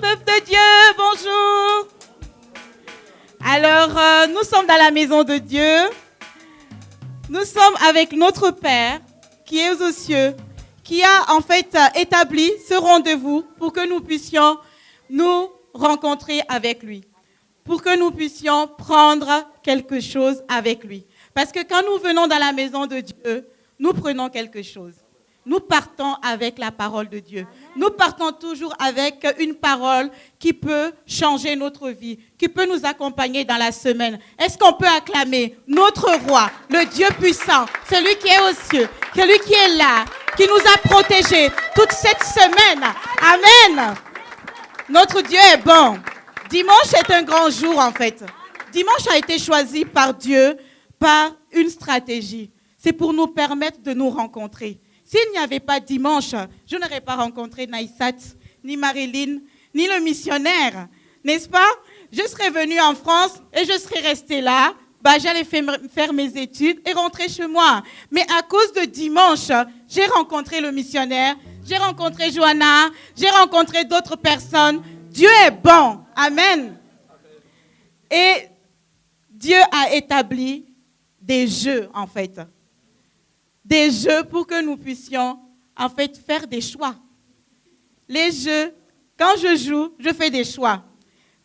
peuple de Dieu, bonjour. Alors, nous sommes dans la maison de Dieu. Nous sommes avec notre Père qui est aux cieux, qui a en fait établi ce rendez-vous pour que nous puissions nous rencontrer avec lui, pour que nous puissions prendre quelque chose avec lui. Parce que quand nous venons dans la maison de Dieu, nous prenons quelque chose. Nous partons avec la parole de Dieu. Nous partons toujours avec une parole qui peut changer notre vie, qui peut nous accompagner dans la semaine. Est-ce qu'on peut acclamer notre roi, le Dieu puissant, celui qui est aux cieux, celui qui est là, qui nous a protégés toute cette semaine. Amen. Notre Dieu est bon. Dimanche est un grand jour en fait. Dimanche a été choisi par Dieu par une stratégie. C'est pour nous permettre de nous rencontrer. S'il n'y avait pas dimanche, je n'aurais pas rencontré Naïsat, ni Marilyn, ni le missionnaire, n'est-ce pas? Je serais venue en France et je serais restée là. J'allais faire mes études et rentrer chez moi. Mais à cause de dimanche, j'ai rencontré le missionnaire, j'ai rencontré Johanna, j'ai rencontré d'autres personnes. Dieu est bon. Amen. Et Dieu a établi des jeux, en fait. Des jeux pour que nous puissions, en fait, faire des choix. Les jeux, quand je joue, je fais des choix.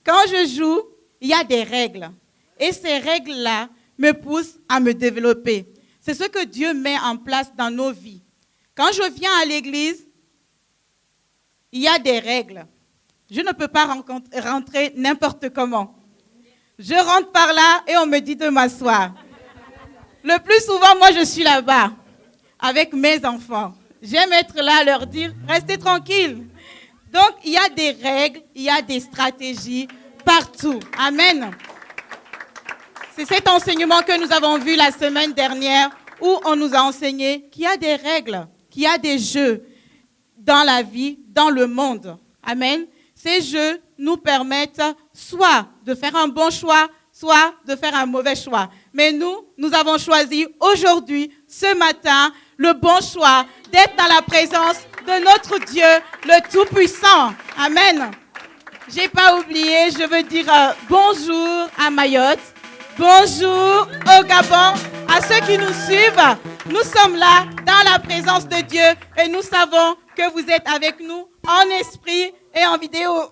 Quand je joue, il y a des règles. Et ces règles-là me poussent à me développer. C'est ce que Dieu met en place dans nos vies. Quand je viens à l'église, il y a des règles. Je ne peux pas rentrer n'importe comment. Je rentre par là et on me dit de m'asseoir. Le plus souvent, moi, je suis là-bas avec mes enfants. J'aime être là, leur dire, restez tranquilles. Donc, il y a des règles, il y a des stratégies partout. Amen. C'est cet enseignement que nous avons vu la semaine dernière où on nous a enseigné qu'il y a des règles, qu'il y a des jeux dans la vie, dans le monde. Amen. Ces jeux nous permettent soit de faire un bon choix, soit de faire un mauvais choix. Mais nous avons choisi aujourd'hui, ce matin, le bon choix d'être dans la présence de notre Dieu, le Tout-Puissant. Amen. Je n'ai pas oublié, je veux dire bonjour à Mayotte, bonjour au Gabon, à ceux qui nous suivent. Nous sommes là dans la présence de Dieu et nous savons que vous êtes avec nous en esprit et en vidéo.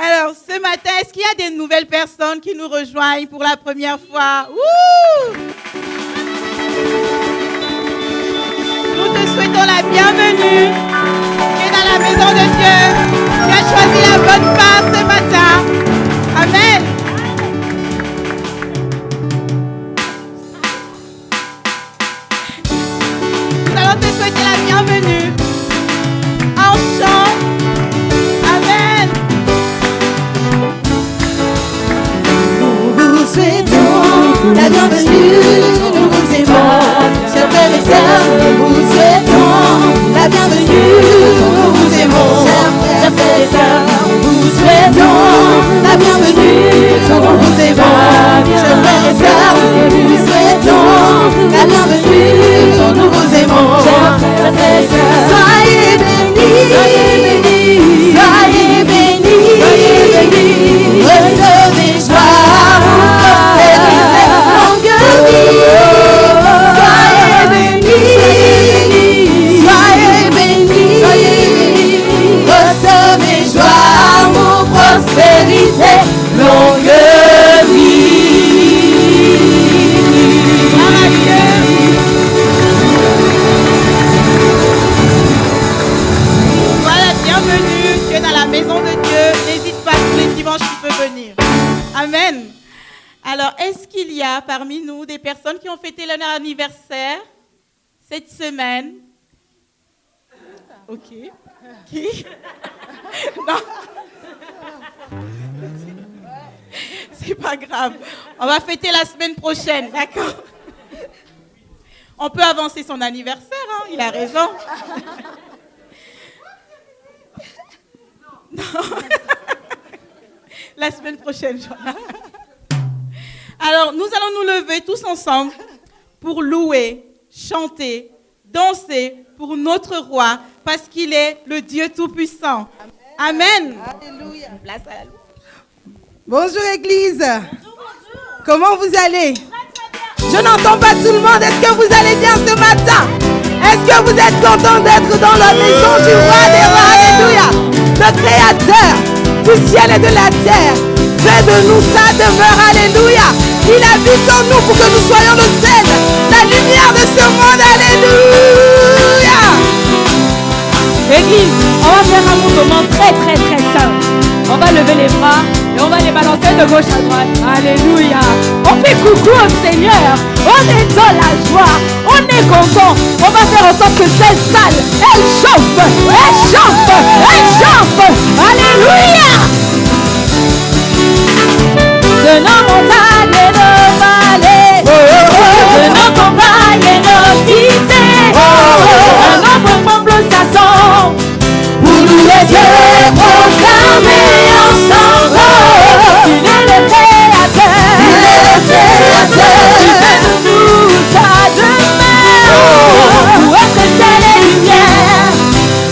Alors, ce matin, est-ce qu'il y a des nouvelles personnes qui nous rejoignent pour la première fois? Wouh! Nous te souhaitons la bienvenue. Tu es dans la maison de Dieu. Tu as choisi la bonne part ce matin. Amen. Nous allons te souhaiter la bienvenue. En chant. Amen. Nous vous souhaitons la bienvenue, nous vous aimons, chers frères et sœurs, nous vous souhaitons la bienvenue, nous vous aimons, chers frères et sœurs, nous vous souhaitons la bienvenue, nous vous aimons, chers frères et sœurs, nous vous souhaitons la bienvenue, nous vous aimons, chers frères et sœurs, soyez bénis, soyez bénis, soyez bénis, soyez bénis, recevez joie, prospérité, longue vie, soyez bénis, soyez bénis, soyez bénis, recevez joie, amour, prospérité, longue vie. Voilà, bienvenue. Tu es dans la maison de Dieu. N'hésite pas, tous les dimanches, tu peux venir. Amen. Alors, est-ce qu'il y a parmi nous des personnes qui ont fêté leur anniversaire cette semaine? Ok. Qui? Non. C'est pas grave. On va fêter la semaine prochaine, d'accord? On peut avancer son anniversaire, hein? Il a raison. Non. La semaine prochaine, Johanna. Alors, nous allons nous lever tous ensemble pour louer, chanter, danser, pour notre roi, parce qu'il est le Dieu Tout-Puissant. Amen. Alléluia. Place à la- Bonjour Église. Comment vous allez? Je n'entends pas tout le monde. Est-ce que vous allez bien ce matin? Est-ce que vous êtes content d'être dans la maison du roi des rois? Alléluia. Le créateur du ciel et de la terre fait de nous sa demeure. Alléluia. Il habite en nous pour que nous soyons le sel, la lumière de ce monde. Alléluia. Église, on va faire un mouvement très simple. On va lever les bras et on va les balancer de gauche à droite. Alléluia. On fait coucou au Seigneur. On est dans la joie. On est content. On va faire en sorte que cette salle, elle chauffe. Elle chauffe. Elle chauffe. Alléluia. De nos montagnes et nos vallées, de nos campagnes et nos cités, un autre peuple s'assemble pour nous aider, proclamer ensemble. Il est le créateur, il est le créateur, il fait de nous sa demeure, pour être ciel et lumière.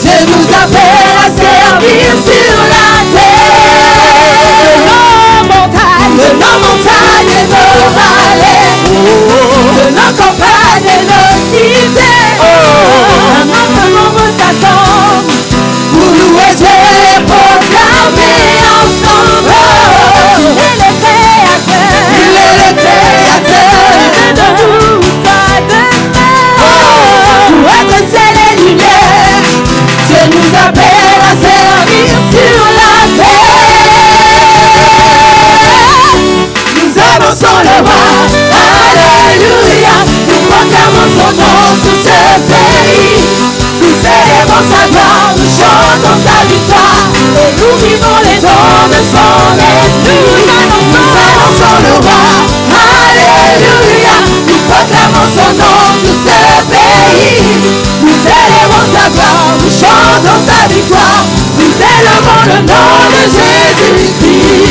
Dieu nous appelle à servir sur la terre. De nos montagnes et nos vallées, de nos campagnes et nos cités, un autre nombre s'assemble pour louer Dieu et proclamer ensemble. Il est le créateur, il est le créateur, il fait de nous sa demeure, pour être ciel et lumière. Dieu nous appelle à servir sur la terre. Nous annonçons le roi, alléluia. Nous proclamons son nom sur ce pays. Nous célébrons sa gloire, nous chantons sa victoire. Et nous vivons les dons de son esprit. Nous annonçons le roi, alléluia. Nous proclamons son nom sur ce pays. Nous célébrons sa gloire, nous chantons sa victoire. Nous élevons le nom de Jésus-Christ.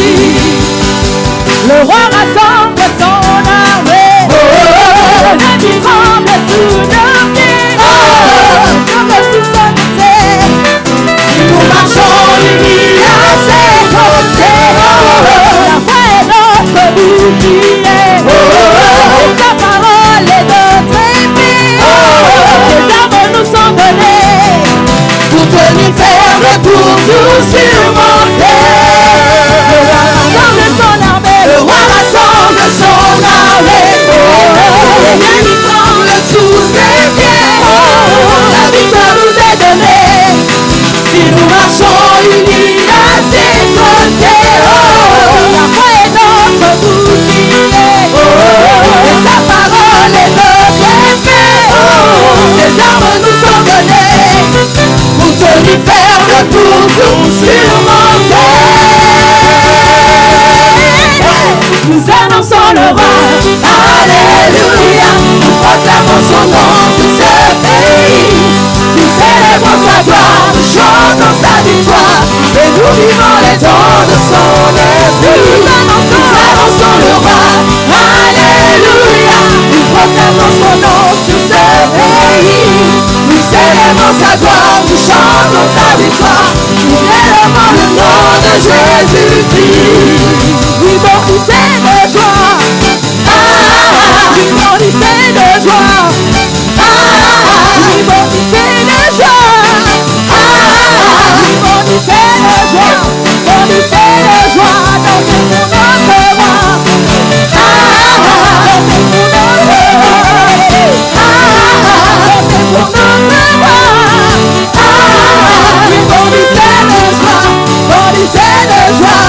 Le roi rassemble son armée, l'ennemi tremble sous nos pieds, comme sous son terre. Nous marchons unis à ses côtés, la foi est notre bouclier, sa parole est notre épée, ses armes nous sont données, pour tenir ferme, pour tout surmonter. Le roi rassemble son armée, l'ennemi tremble sous ses pieds, la victoire nous est donnée, si nous marchons unis à ses côtés. La foi est notre bouclier, sa parole est notre épée, ses armes nous sont données, pour tenir ferme, pour tout surmonter. Nous annonçons le roi, alléluia. Nous proclamons son nom sur ce pays. Nous célébrons sa gloire, nous chantons sa victoire. Et nous vivons les dons de son esprit. Nous annonçons le roi, alléluia. Nous proclamons son nom sur ce pays. Nous célébrons sa gloire, nous chantons sa victoire. Nous élevons le nom de Jésus-Christ. Oui, bon, c'est de joie. Oui, bon, c'est de joie. Oui, bon, c'est de joie. Oui, bon, c'est de joie. Bon, c'est de joie. Dansez pour notre roi. Dansez pour notre roi. Dansez pour notre roi. Oui, bon, c'est de joie. Bon, c'est de joie.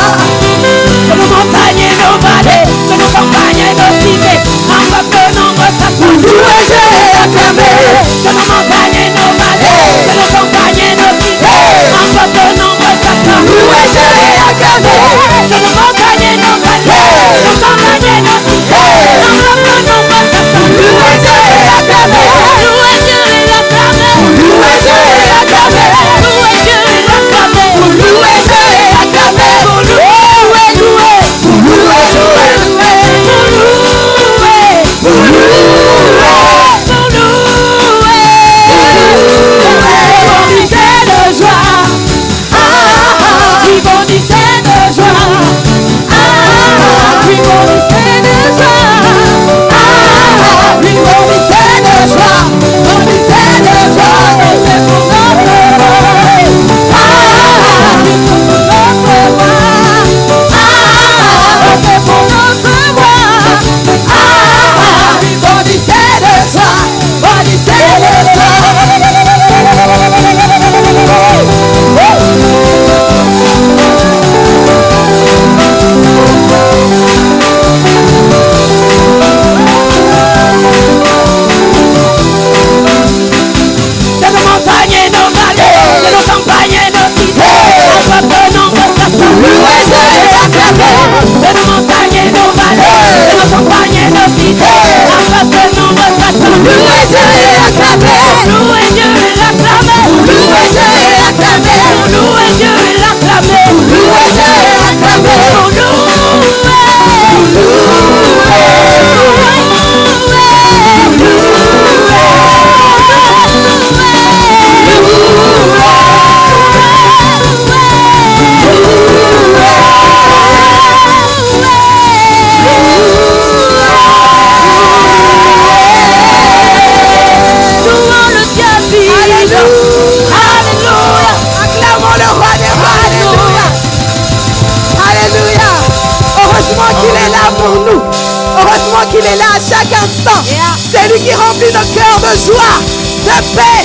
heureusement qu'il est là à chaque instant. C'est lui qui remplit notre cœur de joie, de paix,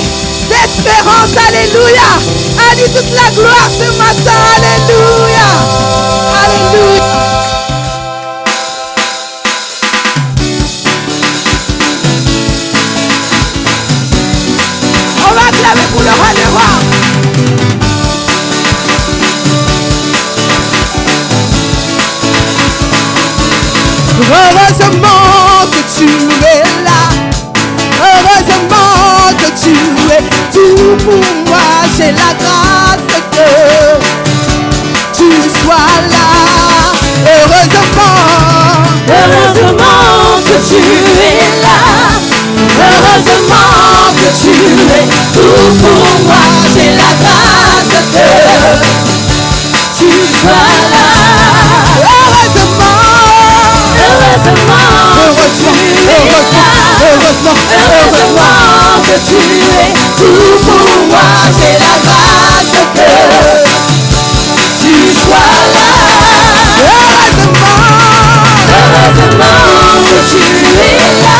d'espérance. Alléluia. À lui toute la gloire ce matin. Alléluia. Alléluia. On va acclamer pour le roi des rois. Heureusement que tu es là. Heureusement que tu es tout pour moi. J'ai la grâce que tu sois là. Heureusement que tu es là. Heureusement que tu es tout pour moi. J'ai la grâce que tu sois là. Heureusement que tu es là. Heureusement que tu es tout pour moi. J'ai la grâce que tu sois là. Heureusement que tu es là.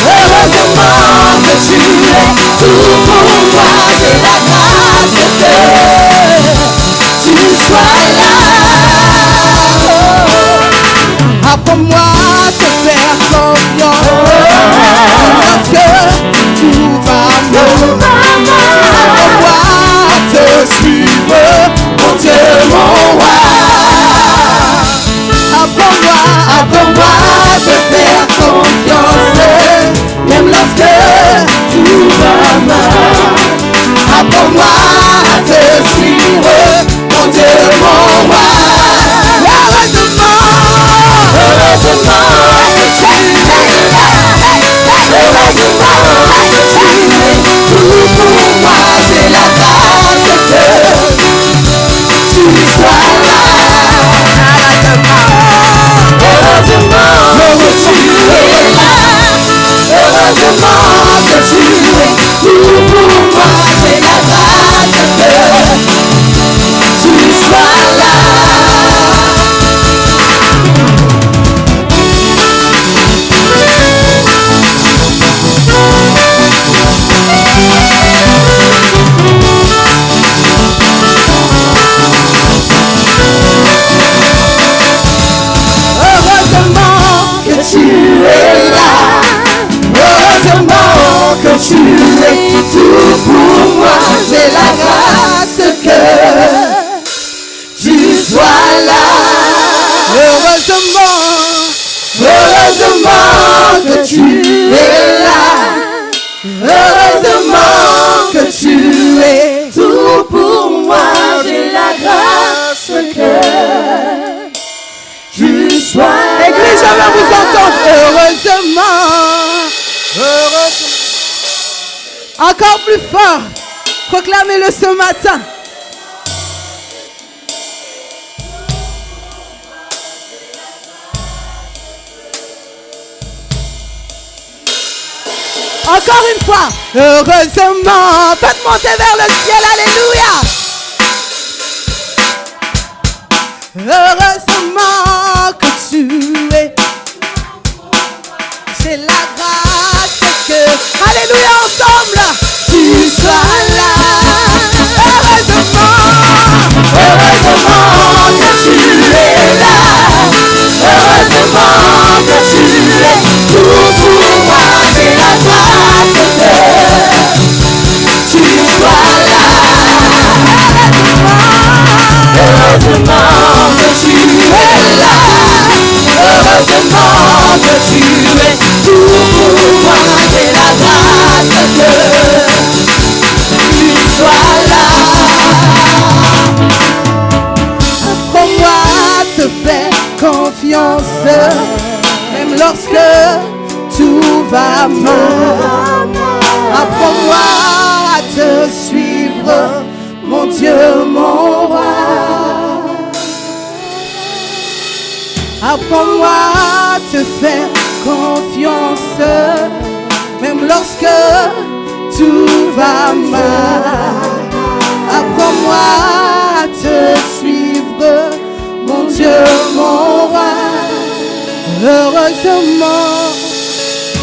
Heureusement que tu es tout pour moi. J'ai la grâce que tu sois là. Apprends-moi à te faire confiance lorsque tout va mal. Apprends-moi à te suivre, mon Dieu, mon roi. Apprends-moi à te faire confiance, même lorsque tout va mal. Apprends-moi à te suivre, mon Dieu, mon roi. Tu es tout pour moi, j'ai la grâce que tu sois là. Heureusement que tu es là. Heureusement que tu es tout pour moi, j'ai la grâce que tu sois là. Église, je veux vous entendre. Heureusement. Encore plus fort. Proclamez-le ce matin. Encore une fois. Heureusement. Faites monter vers le ciel. Alléluia. Heureusement que tu es. C'est la grâce que. Alléluia ensemble. Tu sois là. Heureusement que tu es là. Heureusement que tu es tout pour moi. C'est la grâce que tu sois là. Heureusement que tu es là. Heureusement que tu es tout pour moi. C'est la grâce que tu sois là. Apprends-moi à te faire confiance, même lorsque tout va mal. Apprends-moi à te suivre, mon Dieu, mon roi. Apprends-moi à te faire confiance, même lorsque tout va mal. Apprends-moi à te suivre, mon Dieu, mon roi. heureusement,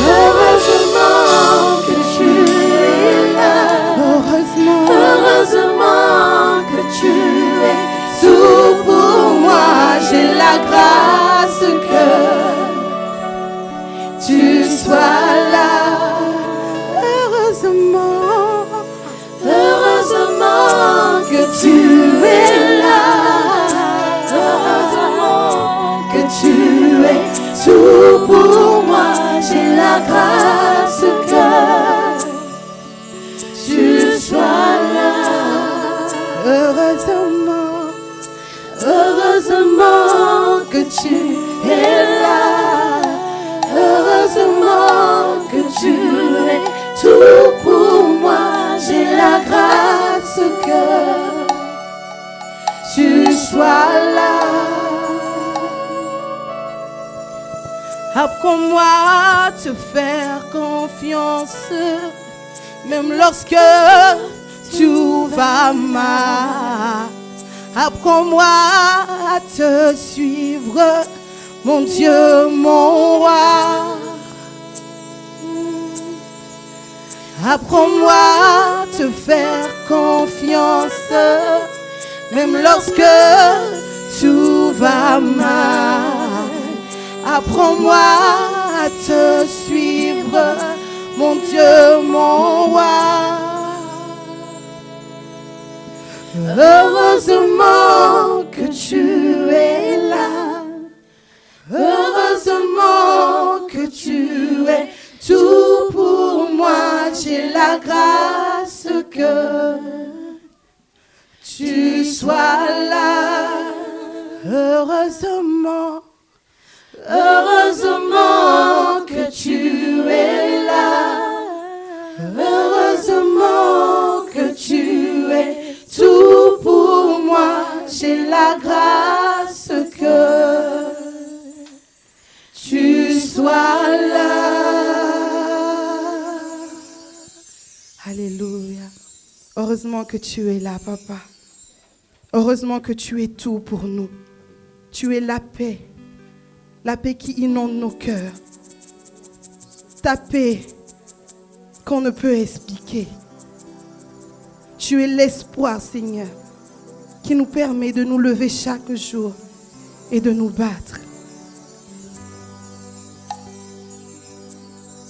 Heureusement que tu es là. heureusement, Heureusement que tu es tout pour moi, j'ai la grâce que tu sois là. Heureusement, Heureusement que tu es là. Heureusement que tu es tout pour moi. J'ai la grâce que tu sois là. heureusement, Heureusement que tu es là. Heureusement que tu es tout pour moi. J'ai la grâce que tu sois là. Apprends-moi à te faire confiance, même lorsque tout va mal. Apprends-moi à te suivre, mon Dieu, mon roi. Apprends-moi à te faire confiance, même lorsque tout va mal. Apprends-moi à te suivre, mon Dieu, mon roi. Heureusement que tu es là. Heureusement que tu es tout pour moi. J'ai la grâce que tu sois là. Heureusement, Heureusement que tu es là. Heureusement que tu es tout pour moi. j'ai la grâce que tu sois là. Alléluia. Heureusement que tu es là, papa. Heureusement que tu es tout pour nous. Tu es la paix qui inonde nos cœurs. Ta paix qu'on ne peut expliquer. Tu es l'espoir, Seigneur, qui nous permet de nous lever chaque jour et de nous battre.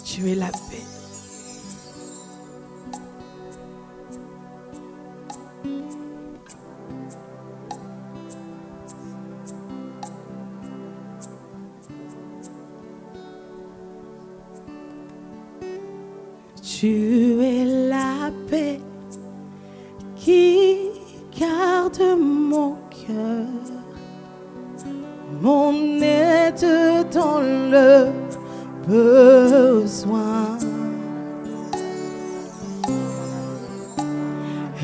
Tu es la paix. Tu es la paix qui garde mon cœur, mon aide dans le besoin.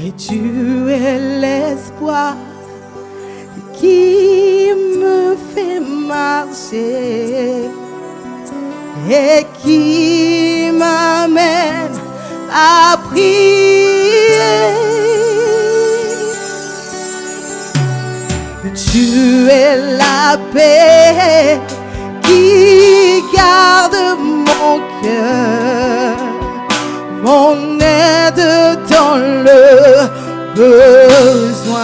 Et tu es l'espoir qui me fait marcher et qui m'amène à prier. Tu es la paix qui garde mon cœur, mon aide dans le besoin.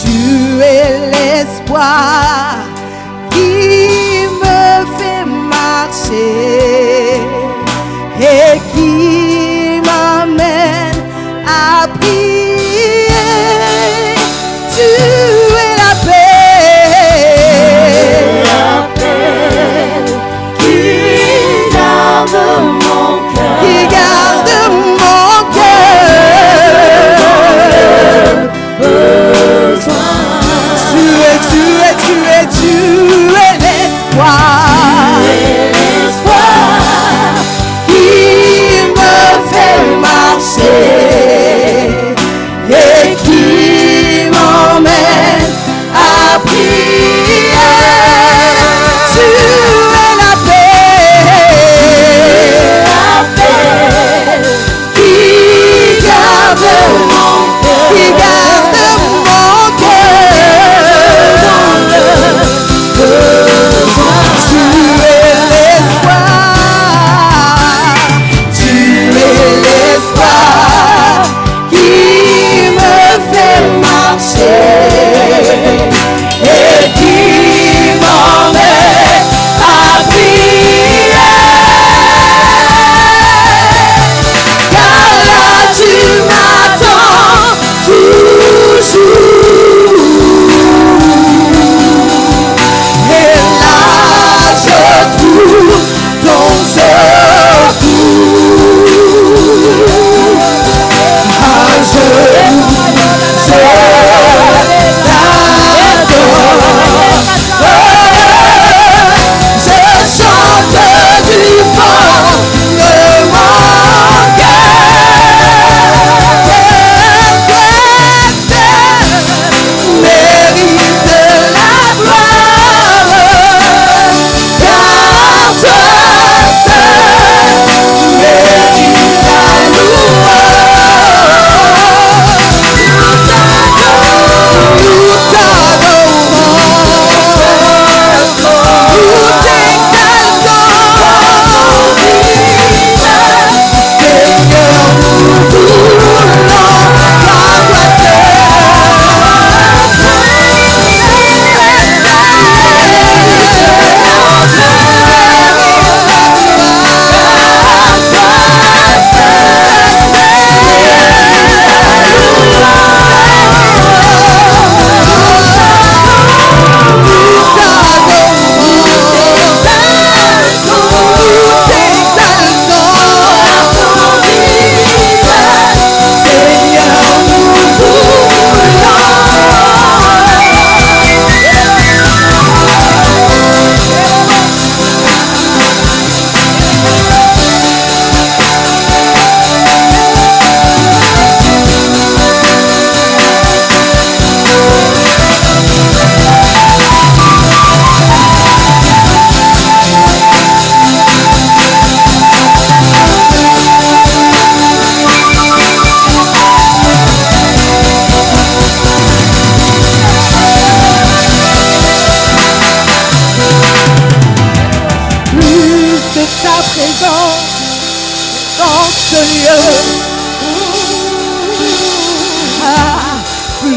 Tu es l'espoir qui me fait marcher et qui m'amène à prier. Tu es la paix qui garde mon cœur, qui garde mon cœur.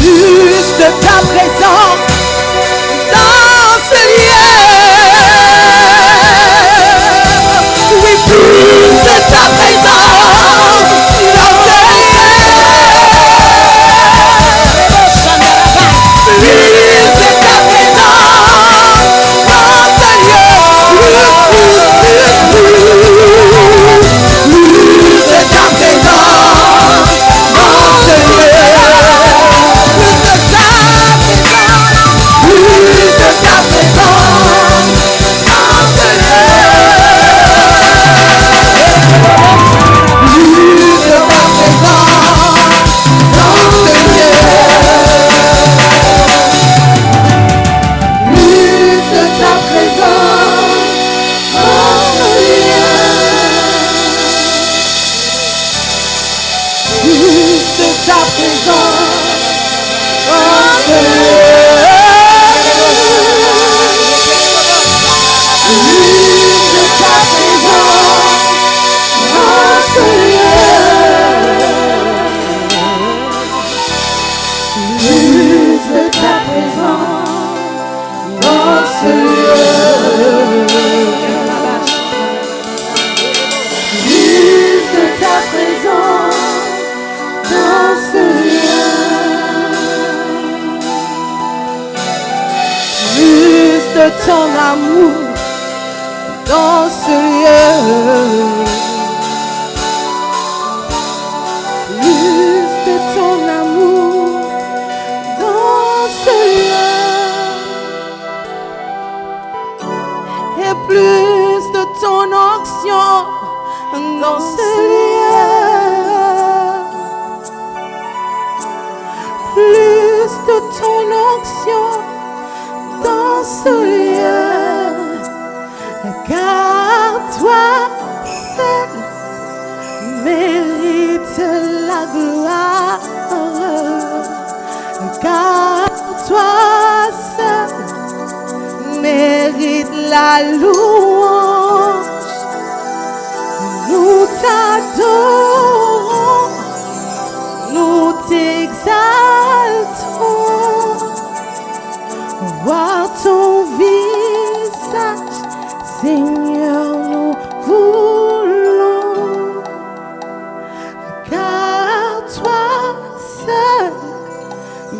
plus de ta présence dans ce lieu. Oui, plus de ta présence dans ce lieu. Ton amour dans ce lieu, plus de ton amour dans ce lieu, et plus de ton onction dans ce lieu, plus de ton onction dans ce lieu, car toi seul mérite la gloire, car toi seul mérite la louange. Nous t'adorons, nous t'exaltons. Voir ton visage, Seigneur, nous voulons, car toi seul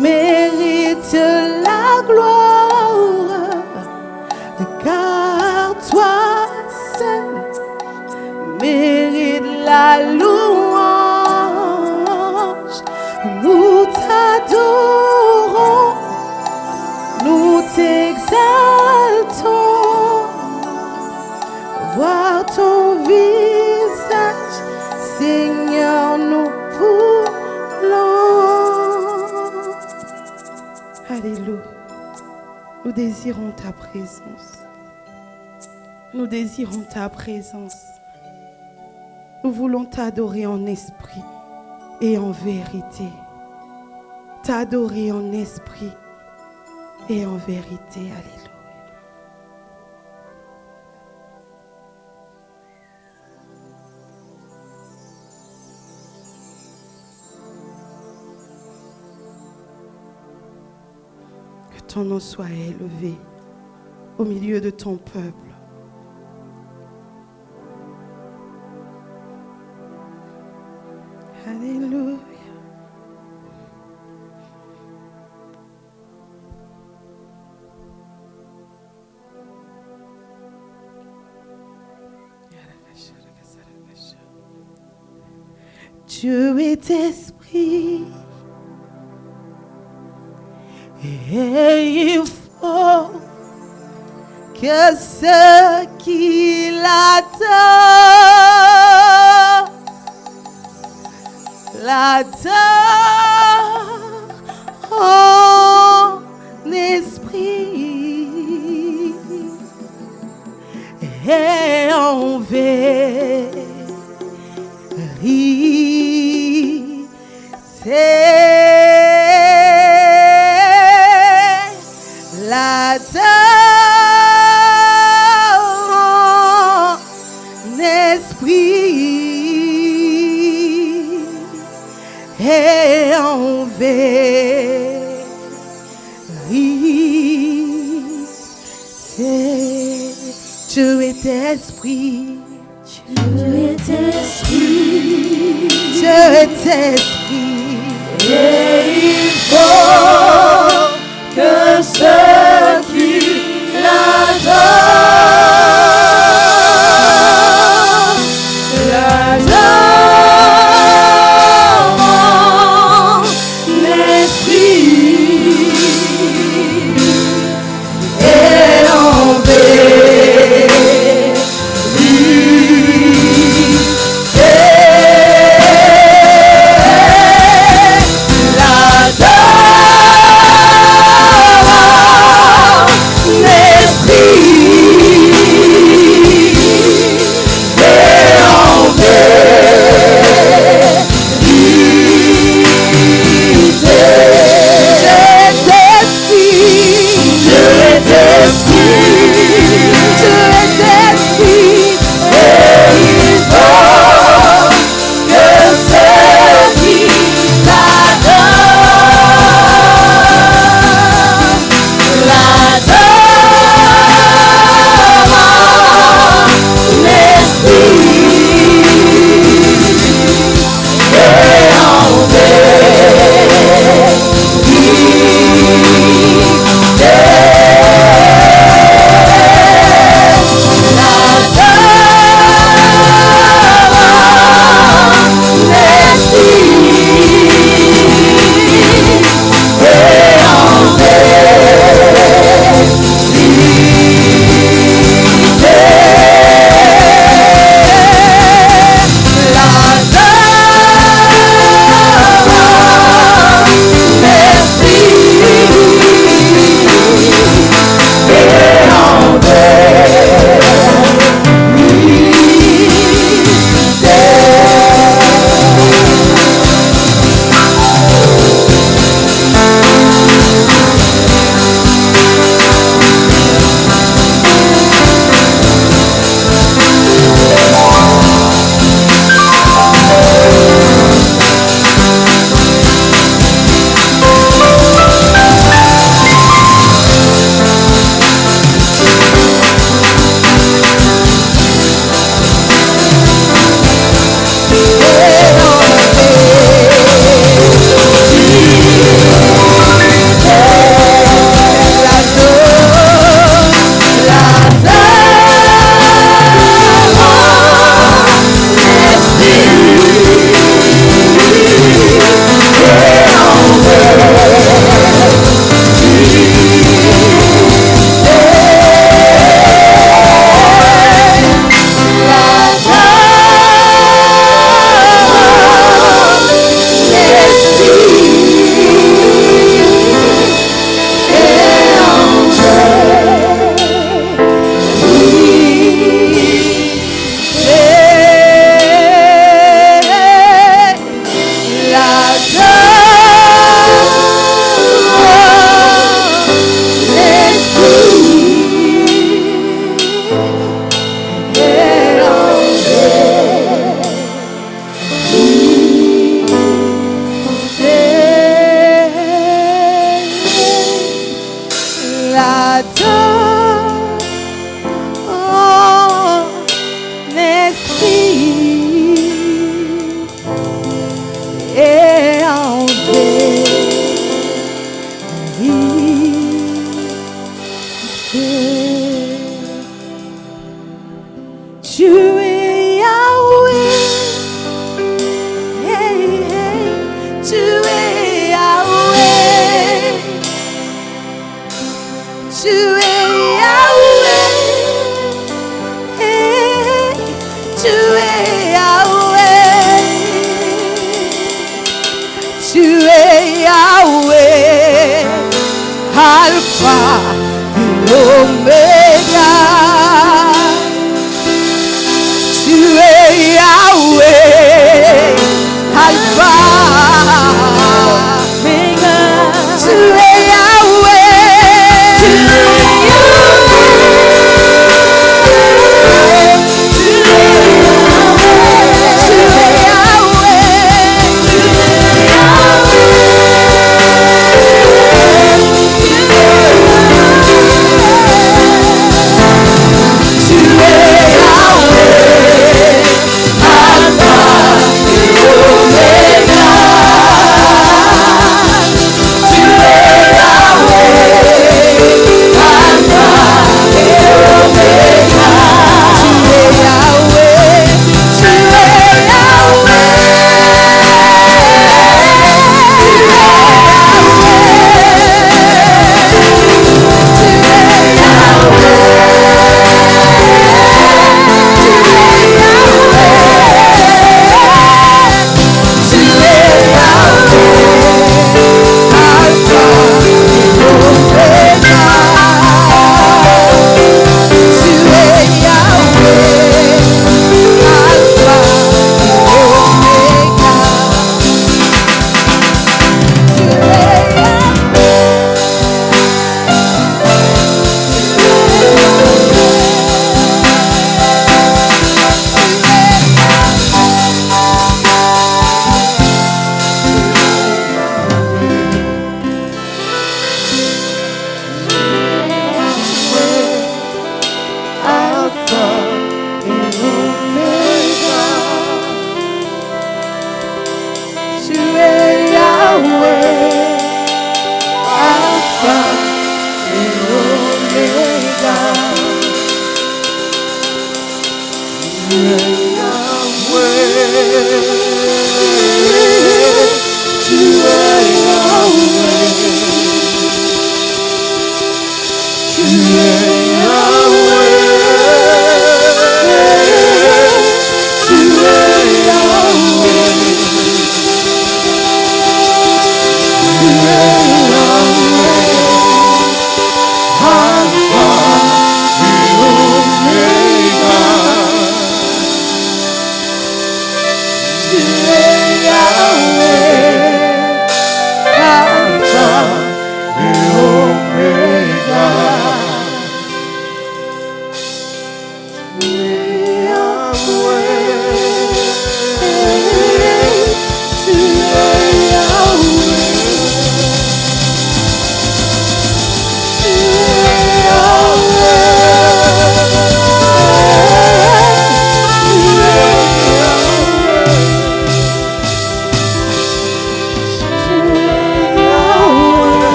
mérites la gloire, car toi seul mérites la louange. Nous t'adorons, nous t'exaltons, voir ton visage, Seigneur, nous voulons. Alléluia. Nous désirons ta présence. Nous désirons ta présence. Nous voulons t'adorer en esprit et en vérité. T'adorer en esprit et en vérité. Alléluia. Que ton nom soit élevé au milieu de ton peuple. Alléluia. Dieu est esprit et il faut que ceux qui l'adorent en esprit et en vérité. L'adorant esprit et en vérité. Dieu est esprit. Dieu est esprit. Dieu est esprit. Et il faut que ceux qui l'adorent en l'esprit et en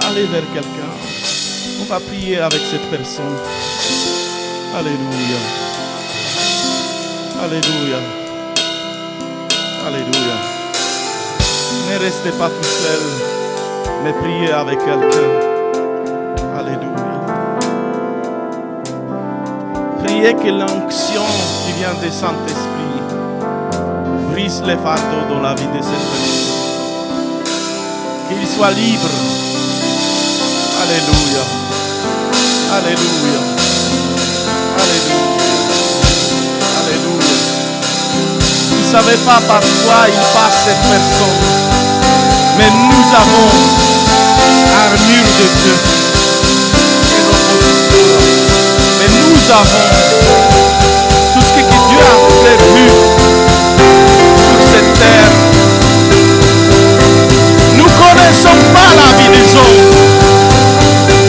aller vers quelqu'un. On va prier avec cette personne. Alléluia. Alléluia. Alléluia. Ne restez pas tout seul, mais priez avec quelqu'un. Alléluia. Priez que l'onction qui vient du Saint-Esprit brise les fardeaux dans la vie de cette personne. Qu'il soit libre. Alléluia. Alléluia. Alléluia. Alléluia. Vous ne savez pas par quoi il passe cette personne. Mais nous avons l'armure de Dieu. Mais nous avons tout ce que Dieu a prévu sur cette terre. Nous ne connaissons pas la vie des hommes.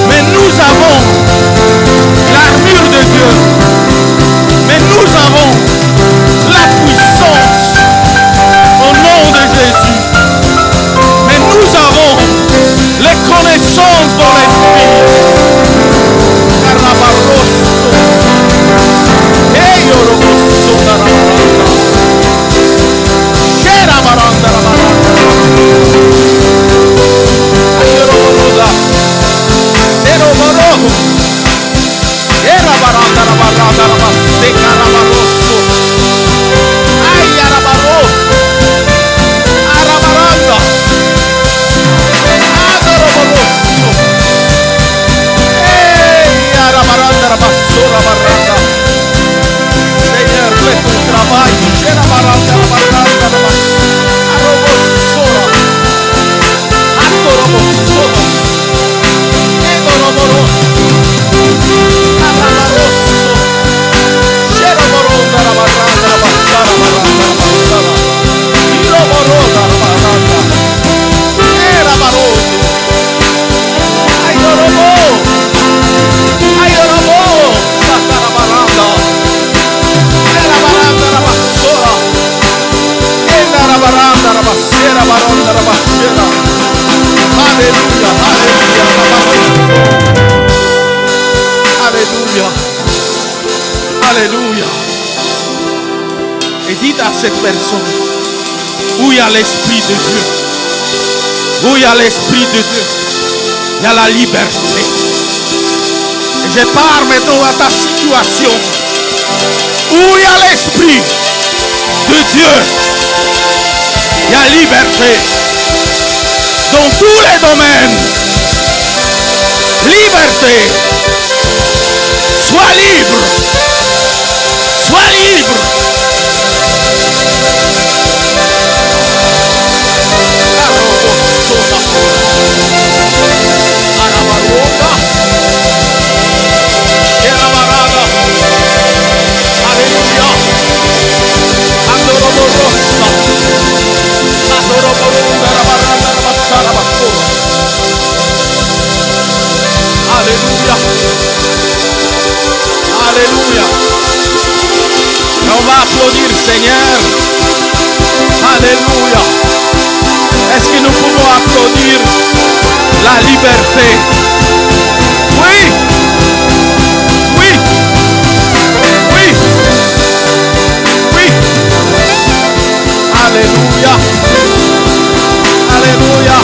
Mais nous avons l'armure de Dieu. Mais nous avons la puissance au nom de Jésus. Mais nous avons les connaissances dans l'esprit. Alléluia. Et dites à cette personne, où il y a l'Esprit de Dieu, où il y a l'Esprit de Dieu, il y a la liberté. Et je parle maintenant à ta situation, où il y a l'Esprit de Dieu, il y a liberté. Dans tous les domaines, liberté. Sois libre. Sois libre. Alléluia. Alléluia. On va applaudir le Seigneur. Alléluia. Est-ce que nous pouvons applaudir la liberté? Oui. Oui. Oui. Oui. Alléluia. Alléluia.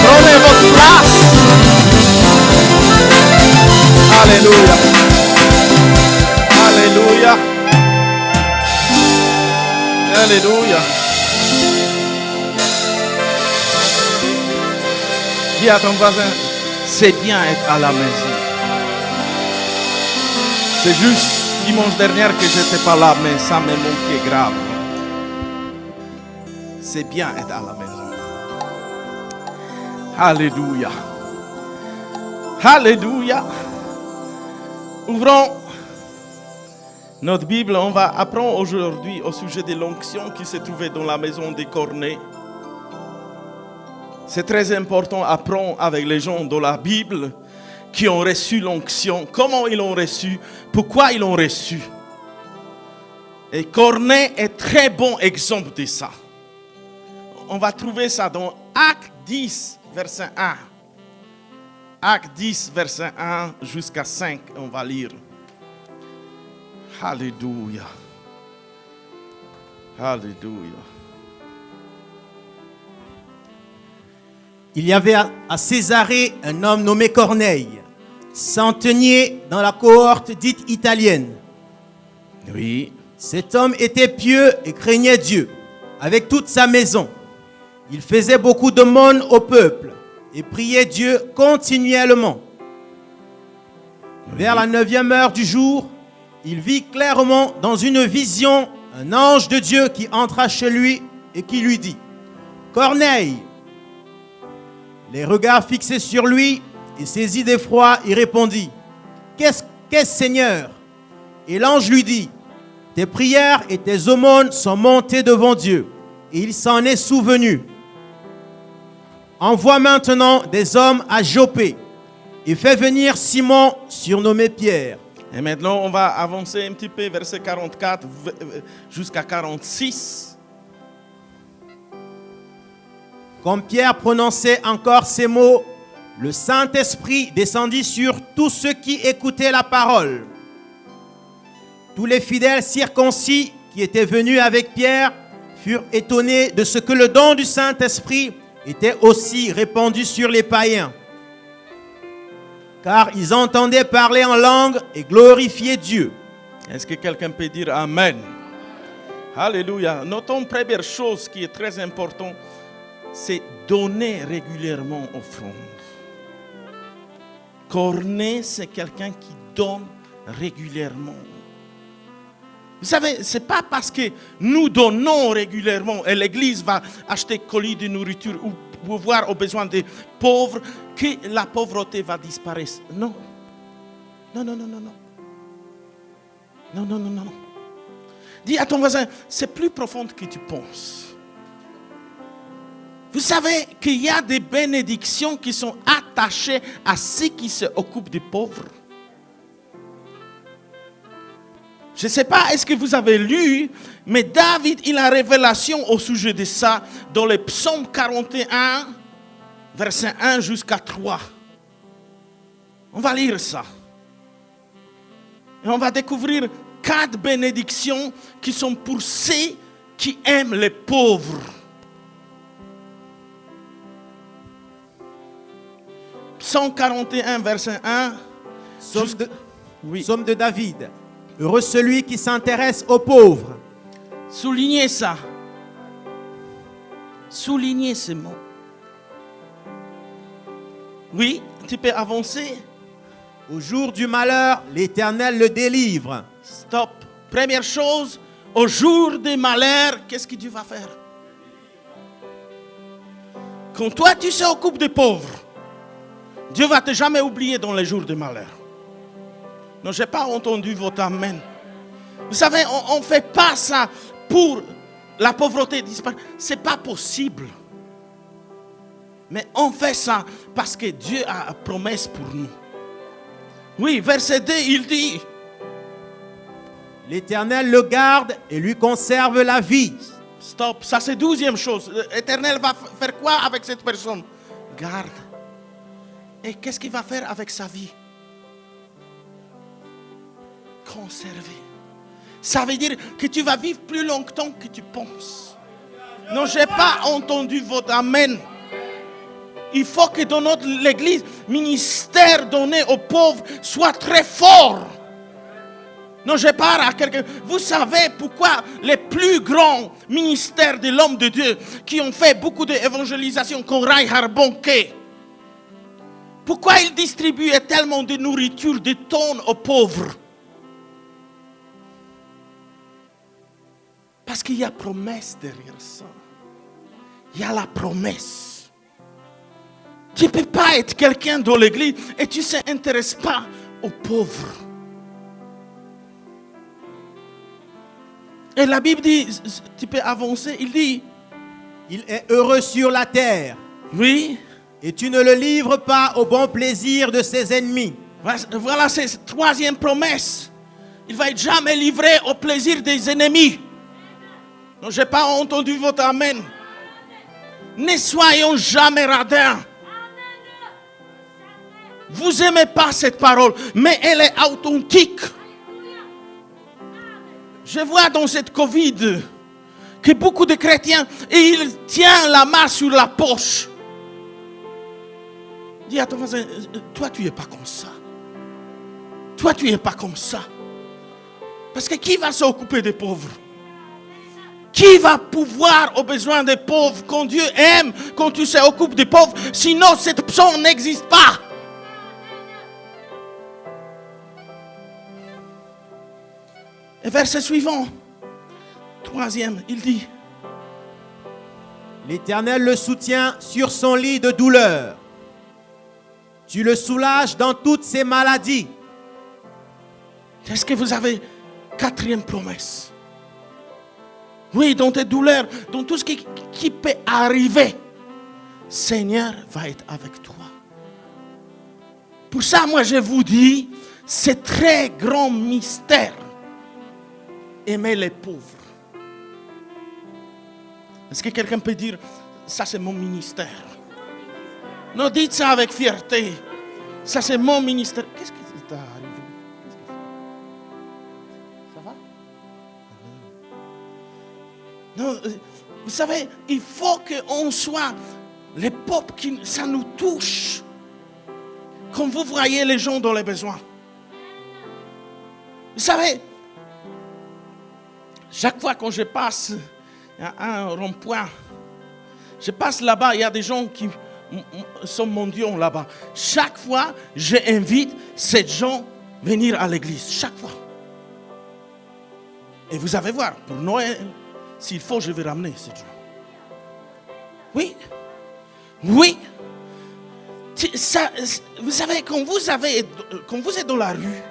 Prenez votre place. Alléluia. Alléluia. Alléluia. Dis à ton voisin, c'est bien être à la maison. C'est juste dimanche dernier que je n'étais pas là, mais ça me manquait grave. C'est bien être à la maison. Alléluia. Alléluia. Ouvrons notre Bible. On va apprendre aujourd'hui au sujet de l'onction qui se trouvait dans la maison de Corneille. C'est très important d'apprendre avec les gens dans la Bible qui ont reçu l'onction. Comment ils l'ont reçu? Pourquoi ils l'ont reçu? Et Corneille est un très bon exemple de ça. On va trouver ça dans Actes 10, verset 1. Acte 10, verset 1 jusqu'à 5, on va lire. Alléluia. Alléluia. Il y avait à Césarée un homme nommé Corneille, centenier dans la cohorte dite italienne. Oui. Cet homme était pieux et craignait Dieu, avec toute sa maison. Il faisait beaucoup d'aumônes au peuple et priait Dieu continuellement. Vers la 9e heure du jour, il vit clairement dans une vision un ange de Dieu qui entra chez lui et qui lui dit « Corneille !» Les regards fixés sur lui et saisi d'effroi, il répondit « Qu'est-ce, Seigneur ?» Et l'ange lui dit « Tes prières et tes aumônes sont montées devant Dieu, et il s'en est souvenu. Envoie maintenant des hommes à Joppé, et fais venir Simon, surnommé Pierre. » Et maintenant, on va avancer un petit peu, verset 44 jusqu'à 46. Comme Pierre prononçait encore ces mots, le Saint-Esprit descendit sur tous ceux qui écoutaient la parole. Tous les fidèles circoncis qui étaient venus avec Pierre furent étonnés de ce que le don du Saint-Esprit était aussi répandu sur les païens. Car ils entendaient parler en langue et glorifier Dieu. Est-ce que quelqu'un peut dire Amen? Alléluia. Notons une première chose qui est très importante, c'est donner régulièrement offrande. Corneille, c'est quelqu'un qui donne régulièrement. Vous savez, ce n'est pas parce que nous donnons régulièrement et l'Église va acheter colis de nourriture ou pouvoir aux besoins des pauvres que la pauvreté va disparaître. Non. Non, non, non, non, non. Non, non, non, non. Dis à ton voisin, c'est plus profond que tu penses. Vous savez qu'il y a des bénédictions qui sont attachées à ceux qui s'occupent des pauvres. Je ne sais pas, est-ce que vous avez lu, mais David, il a révélation au sujet de ça dans le psaume 41, verset 1 jusqu'à 3. On va lire ça. Et on va découvrir 4 bénédictions qui sont pour ceux qui aiment les pauvres. Psaume 41, verset 1. Psaume de David. Heureux celui qui s'intéresse aux pauvres. Soulignez ça. Soulignez ce mot. Oui, tu peux avancer. Au jour du malheur, l'Éternel le délivre. Stop. Première chose, au jour des malheurs, qu'est-ce que Dieu va faire? Quand toi tu t'occupes des pauvres, Dieu ne va te jamais oublier dans les jours de malheur. Non, je n'ai pas entendu votre amen. Vous savez, on ne fait pas ça pour la pauvreté disparaître. Ce n'est pas possible. Mais on fait ça parce que Dieu a une promesse pour nous. Oui, verset 2, il dit, l'Éternel le garde et lui conserve la vie. Stop, ça c'est 12e chose. L'Éternel va faire quoi avec cette personne? Garde. Et qu'est-ce qu'il va faire avec sa vie? Conserver. Ça veut dire que tu vas vivre plus longtemps que tu penses. Non, je n'ai pas entendu votre amen. Il faut que dans notre église, ministère donné aux pauvres soit très fort. Non, je parle à quelqu'un. Vous savez pourquoi les plus grands ministères de l'homme de Dieu qui ont fait beaucoup d'évangélisation comme Reinhard Bonnke, pourquoi ils distribuaient tellement de nourriture, de tonnes aux pauvres? Parce qu'il y a promesse derrière ça. Il y a la promesse. Tu ne peux pas être quelqu'un dans l'église et tu ne t'intéresses pas aux pauvres. Et la Bible dit, tu peux avancer, il dit, il est heureux sur la terre. Oui. Et tu ne le livres pas au bon plaisir de ses ennemis. Voilà, c'est la 3e promesse. Il ne va être jamais livré au plaisir des ennemis. Non, je n'ai pas entendu votre amen. Ne soyons jamais radins. Vous n'aimez pas cette parole, mais elle est authentique. Je vois dans cette Covid que beaucoup de chrétiens, ils tiennent la main sur la poche. Dis à ton voisin, toi tu n'es pas comme ça. Toi tu n'es pas comme ça. Parce que qui va s'occuper des pauvres? Qui va pouvoir aux besoins des pauvres quand Dieu aime, quand tu t'occupes des pauvres? Sinon cette personne n'existe pas. Et verset suivant, 3e, il dit: L'Éternel le soutient sur son lit de douleur. Tu le soulages dans toutes ses maladies. Est-ce que vous avez 4e promesse? Oui, dans tes douleurs, dans tout ce qui peut arriver, Seigneur va être avec toi. Pour ça, moi je vous dis, c'est très grand mystère. Aimer les pauvres. Est-ce que quelqu'un peut dire, ça c'est mon ministère? Non, dites ça avec fierté. Ça c'est mon ministère. Qu'est-ce qui t'est arrivé? Ça va? Non, vous savez, il faut qu'on soit les peuples qui ça nous touche. Quand vous voyez les gens dans les besoins. Vous savez, chaque fois que je passe à un rond-point, je passe là-bas, il y a des gens qui sont mondiaux là-bas. Chaque fois, j'invite ces gens à venir à l'église. Chaque fois. Et vous allez voir, pour Noël, s'il faut, je vais ramener ces gens. Oui. Oui. Ça, vous savez, quand vous êtes dans la rue,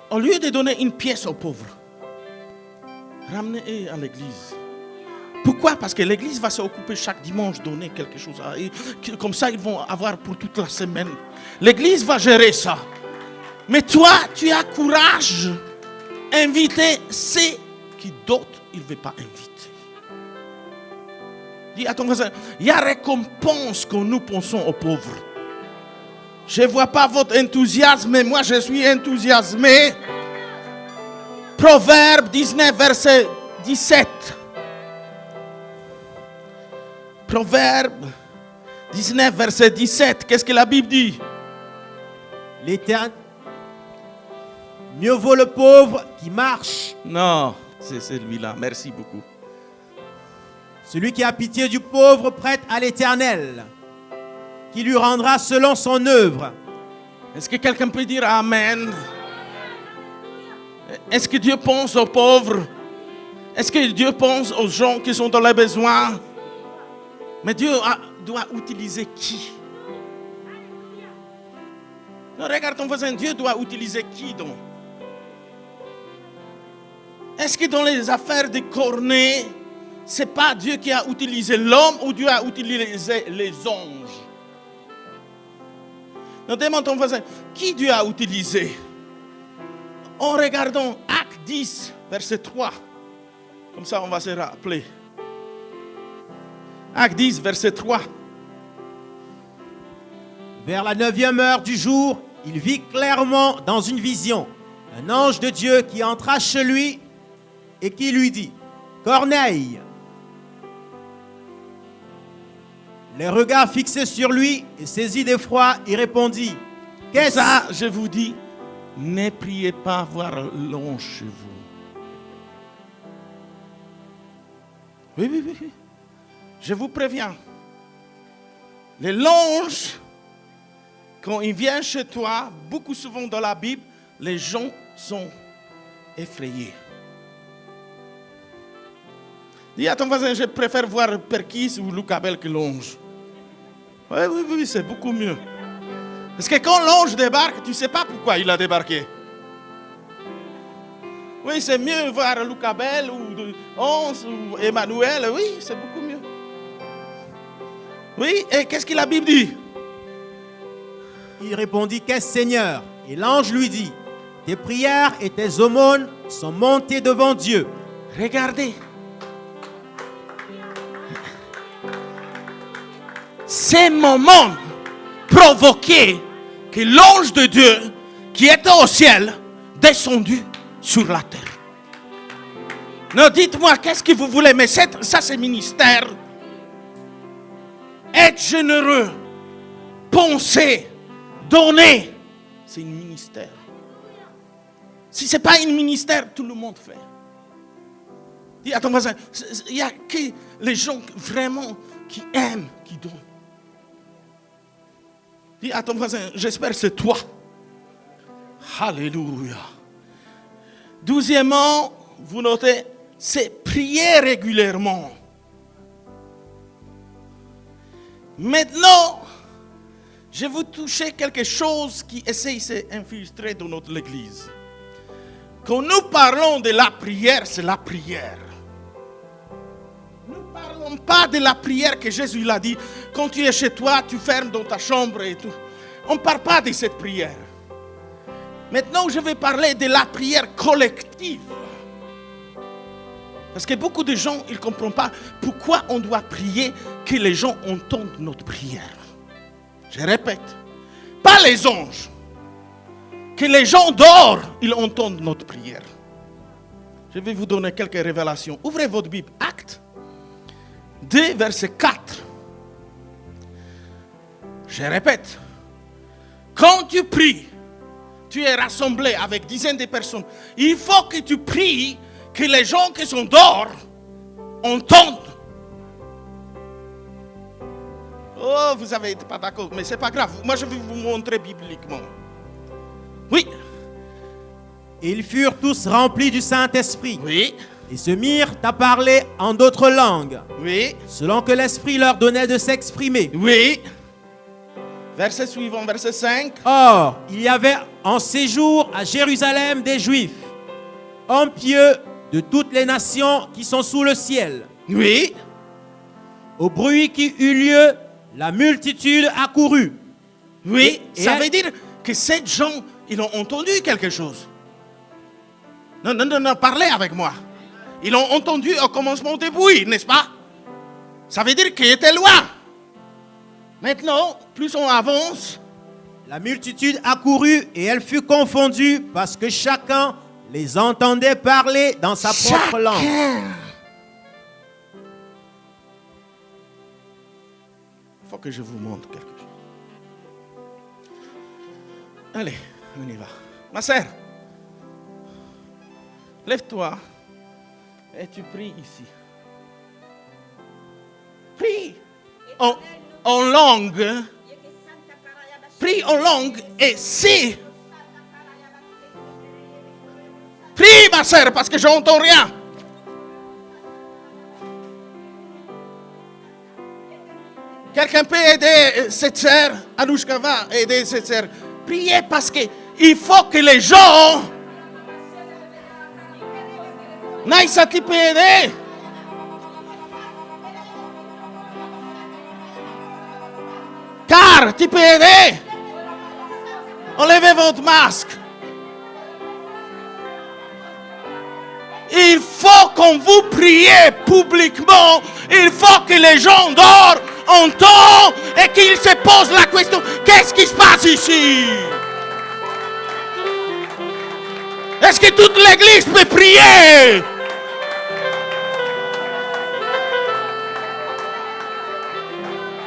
au lieu de donner une pièce aux pauvres, ramenez-les à l'église. Pourquoi? Parce que l'église va s'occuper chaque dimanche, donner quelque chose à eux. Comme ça, ils vont avoir pour toute la semaine. L'église va gérer ça. Mais toi, tu as courage d'inviter ceux qui d'autres, ils ne veulent pas inviter. Dis à ton voisin, il y a récompense quand nous pensons aux pauvres. Je ne vois pas votre enthousiasme, mais moi je suis enthousiasmé. Proverbe 19, verset 17. Proverbe 19, verset 17. Qu'est-ce que la Bible dit? L'Éternel. Mieux vaut le pauvre qui marche. Non, c'est celui-là. Merci beaucoup. Celui qui a pitié du pauvre prête à l'Éternel, qui lui rendra selon son œuvre. Est-ce que quelqu'un peut dire Amen? Est-ce que Dieu pense aux pauvres? Est-ce que Dieu pense aux gens qui sont dans les besoins? Mais Dieu doit utiliser qui? Non, regarde ton voisin, Dieu doit utiliser qui donc? Est-ce que dans les affaires de Cornet, ce n'est pas Dieu qui a utilisé l'homme ou Dieu a utilisé les anges? Non, demande ton voisin, qui Dieu a utilisé? En regardant Acte 10, verset 3. Comme ça, on va se rappeler. Acte 10, verset 3. Vers la 9e heure du jour, il vit clairement dans une vision un ange de Dieu qui entra chez lui et qui lui dit: Corneille. Les regards fixés sur lui et saisi d'effroi, il répondit: Qu'est-ce ça? Je vous dis, ne priez pas voir l'ange chez vous. Oui. Je vous préviens. L'ange, quand il vient chez toi, beaucoup souvent dans la Bible, les gens sont effrayés. Dis à ton voisin, je préfère voir Perkis ou Lucabel que l'ange. Oui, c'est beaucoup mieux. Parce que quand l'ange débarque, tu ne sais pas pourquoi il a débarqué. Oui, c'est mieux voir Lucabel ou Hans ou Emmanuel. Oui, c'est beaucoup mieux. Oui, et qu'est-ce que la Bible dit? Il répondit: Qu'est-ce, Seigneur? Et l'ange lui dit: Tes prières et tes aumônes sont montées devant Dieu. Regardez. ces moments provoquaient que l'ange de Dieu qui était au ciel descendu sur la terre. Non, dites-moi, qu'est-ce que vous voulez? Mais ça, c'est ministère. Être généreux, penser, donner, c'est un ministère. Si ce n'est pas un ministère, tout le monde fait. Dis à ton voisin, il n'y a que les gens vraiment qui aiment, qui donnent. Dis à ton voisin, j'espère que c'est toi. Alléluia. Deuxièmement, vous notez, c'est prier régulièrement. Maintenant, je vais vous toucher quelque chose qui essaie de s'infiltrer dans notre église. Quand nous parlons de la prière, c'est la prière. Nous ne parlons pas de la prière que Jésus l'a dit. Quand tu es chez toi, tu fermes dans ta chambre et tout. On ne parle pas de cette prière. Maintenant, je vais parler de la prière collective. Parce que beaucoup de gens, ils ne comprennent pas pourquoi on doit prier, que les gens entendent notre prière. Je répète, pas les anges. Que les gens dehors, ils entendent notre prière. Je vais vous donner quelques révélations. Ouvrez votre Bible, Actes 2, verset 4. Je répète, quand tu pries, tu es rassemblé avec dizaines de personnes. Il faut que tu pries que les gens qui sont dehors entendent. Oh, vous n'avez pas d'accord, mais ce n'est pas grave. Moi, je vais vous montrer bibliquement. Oui. Ils furent tous remplis du Saint-Esprit. Oui. Et se mirent à parler en d'autres langues. Oui. Selon que l'Esprit leur donnait de s'exprimer. Oui. Verset suivant, verset 5. Or, il y avait en séjour à Jérusalem des Juifs, hommes pieux de toutes les nations qui sont sous le ciel. Oui. Au bruit qui eut lieu, la multitude accourut. Oui. Et Ça veut dire que ces gens, ils ont entendu quelque chose. Non, parlez avec moi. Ils ont entendu au commencement des bruits, n'est-ce pas? Ça veut dire qu'ils étaient loin. Maintenant, plus on avance, La multitude accourut et elle fut confondue parce que chacun les entendait parler dans sa propre langue. Il faut que je vous montre quelque chose. Allez, on y va. Ma sœur, lève-toi et tu pries ici. Prie en langue. Prie en langue et si. Prie, ma sœur, parce que je n'entends rien. Quelqu'un peut aider cette sœur? Anouchka va aider cette sœur. Priez parce qu'il faut que les gens. Naïsa, tu peux aider? Car, tu peux aider? Enlevez votre masque. Il faut qu'on vous priez publiquement. Il faut que les gens dehors entendent et qu'ils se posent la question, qu'est-ce qui se passe ici? Est-ce que toute l'église peut prier?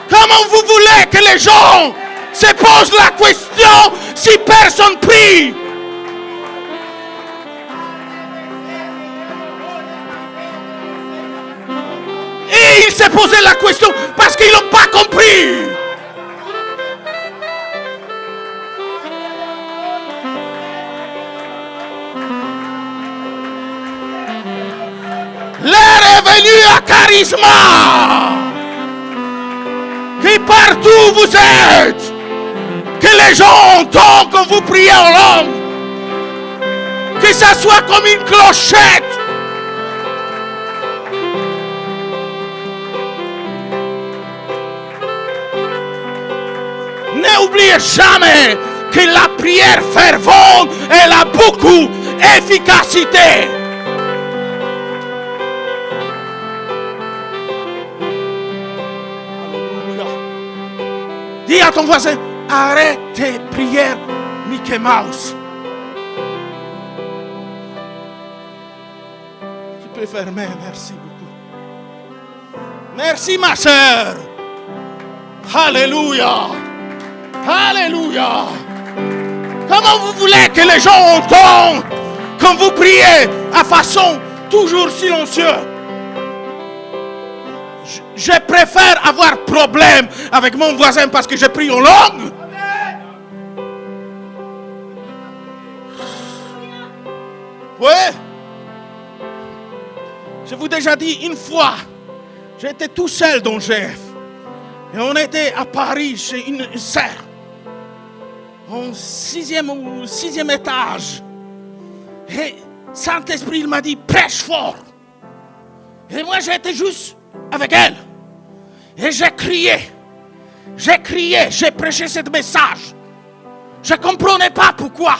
Comment vous voulez que les gens se posent la question si personne prie? Et ils se posaient la question parce qu'ils n'ont pas compris. L'heure est venue à Charisma. Que partout vous êtes, que les gens entendent quand vous priez en langue. Que ça soit comme une clochette. N'oubliez jamais que la prière fervente, elle a beaucoup d'efficacité. Alléluia. Dis à ton voisin, arrête tes prières Mickey Mouse. Tu peux fermer, merci beaucoup. Merci ma soeur. Alléluia. Alléluia. Comment vous voulez que les gens entendent quand vous priez à façon toujours silencieuse? Je préfère avoir problème avec mon voisin parce que je prie en langue. Oui. Je vous ai déjà dit une fois, j'étais tout seul dans GF. Et on était à Paris chez une sœur. Au 6e étage. Et Saint-Esprit il m'a dit, prêche fort. Et moi j'étais juste avec elle. Et j'ai crié, j'ai prêché ce message. Je ne comprenais pas pourquoi.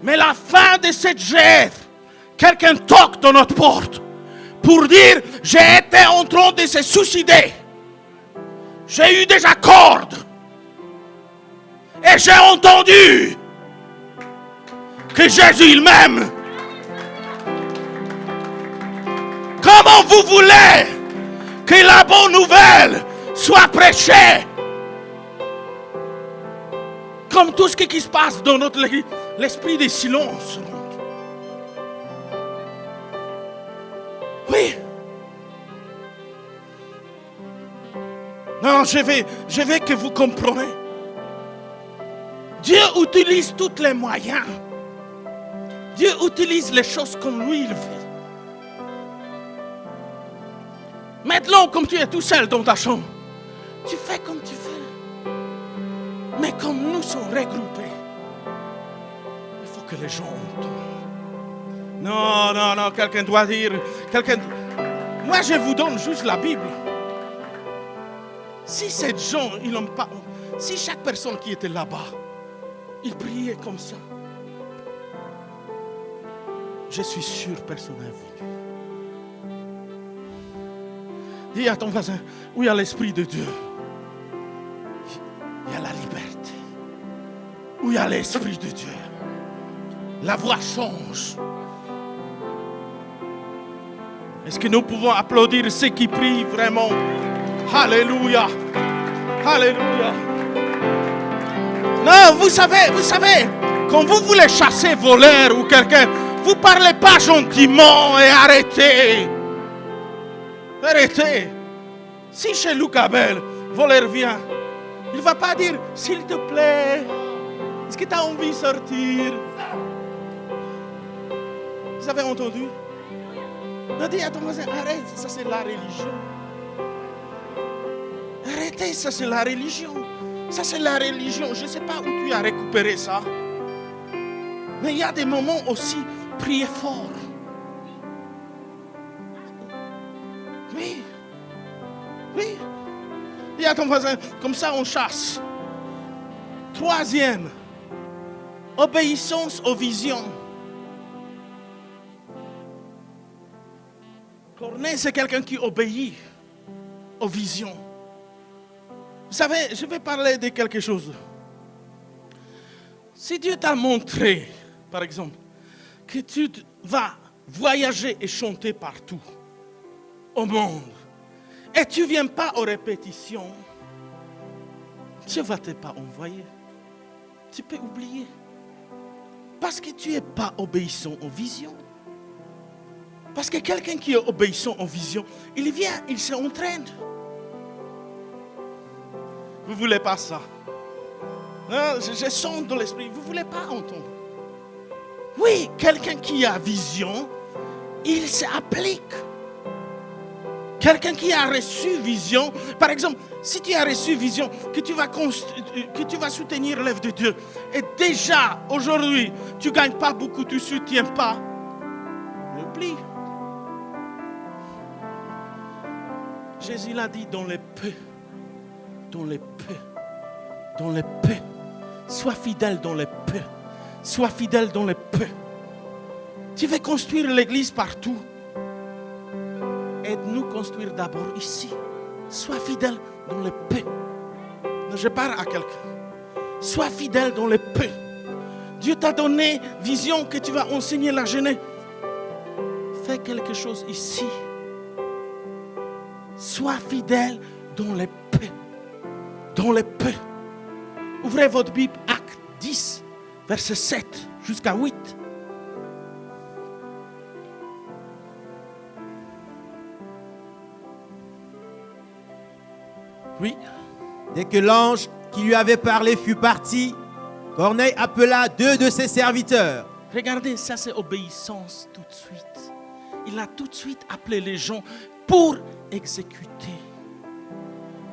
Mais la fin de cette GF, quelqu'un toque dans notre porte pour dire, j'ai été en train de se suicider. J'ai eu des accords. Et j'ai entendu que Jésus il m'aime. Comment vous voulez que la bonne nouvelle soit prêchée? Comme tout ce qui se passe dans notre église, l'esprit de silence. Oui. Non, je veux que vous compreniez. Dieu utilise tous les moyens. Dieu utilise les choses comme lui il veut. Maintenant, comme tu es tout seul dans ta chambre, tu fais comme tu veux. Mais comme nous sommes regroupés, il faut que les gens entendent. Non, quelqu'un doit dire. Moi, je vous donne juste la Bible. Si ces gens, ils n'ont pas. Si chaque personne qui était là-bas, il priait comme ça, je suis sûr que personne n'est venu. Dis à ton voisin, où il y a l'Esprit de Dieu, il y a la liberté. Où il y a l'Esprit de Dieu, la voix change. Est-ce que nous pouvons applaudir ceux qui prient vraiment? Alléluia. Alléluia. Non, vous savez, quand vous voulez chasser voleur ou quelqu'un, vous ne parlez pas gentiment et arrêtez. Arrêtez. Si chez Luc Abel, voleur vient, il ne va pas dire, s'il te plaît, est-ce que tu as envie de sortir? Vous avez entendu? Non, dis à ton voisin, arrête, ça c'est la religion. Arrêtez, ça c'est la religion. Ça c'est la religion. Je ne sais pas où tu as récupéré ça. Mais il y a des moments aussi, priez fort. Oui. Oui. Dis à ton voisin, comme ça on chasse. Troisième, obéissance aux visions. Corneille, c'est quelqu'un qui obéit aux visions. Vous savez, je vais parler de quelque chose. Si Dieu t'a montré, par exemple, que tu vas voyager et chanter partout au monde, et tu ne viens pas aux répétitions, Dieu ne va te pas envoyer. Tu peux oublier. Parce que tu n'es pas obéissant aux visions. Parce que quelqu'un qui est obéissant aux visions, il vient, il s'entraîne. Vous ne voulez pas ça. Non, je sens dans l'esprit, vous ne voulez pas entendre. Oui, quelqu'un qui a vision, il s'applique. Quelqu'un qui a reçu vision, par exemple, si tu as reçu vision, que tu vas soutenir l'œuvre de Dieu, et déjà, aujourd'hui, tu ne gagnes pas beaucoup, tu ne soutiens pas, oublie. Jésus l'a dit dans les peu. Dans les peu. Dans les peu. Sois fidèle dans les peu. Sois fidèle dans les peu. Tu veux construire l'église partout. Aide-nous construire d'abord ici. Sois fidèle dans les peu. Je parle à quelqu'un. Sois fidèle dans le peu. Dieu t'a donné vision que tu vas enseigner la jeunesse. Fais quelque chose ici. Sois fidèle dans le peu. Dans le peu. Ouvrez votre Bible, Acte 10, verset 7 jusqu'à 8. Oui. Dès que l'ange qui lui avait parlé fut parti, Corneille appela 2 de ses serviteurs. Regardez, ça c'est obéissance tout de suite. Il a tout de suite appelé les gens pour exécuter,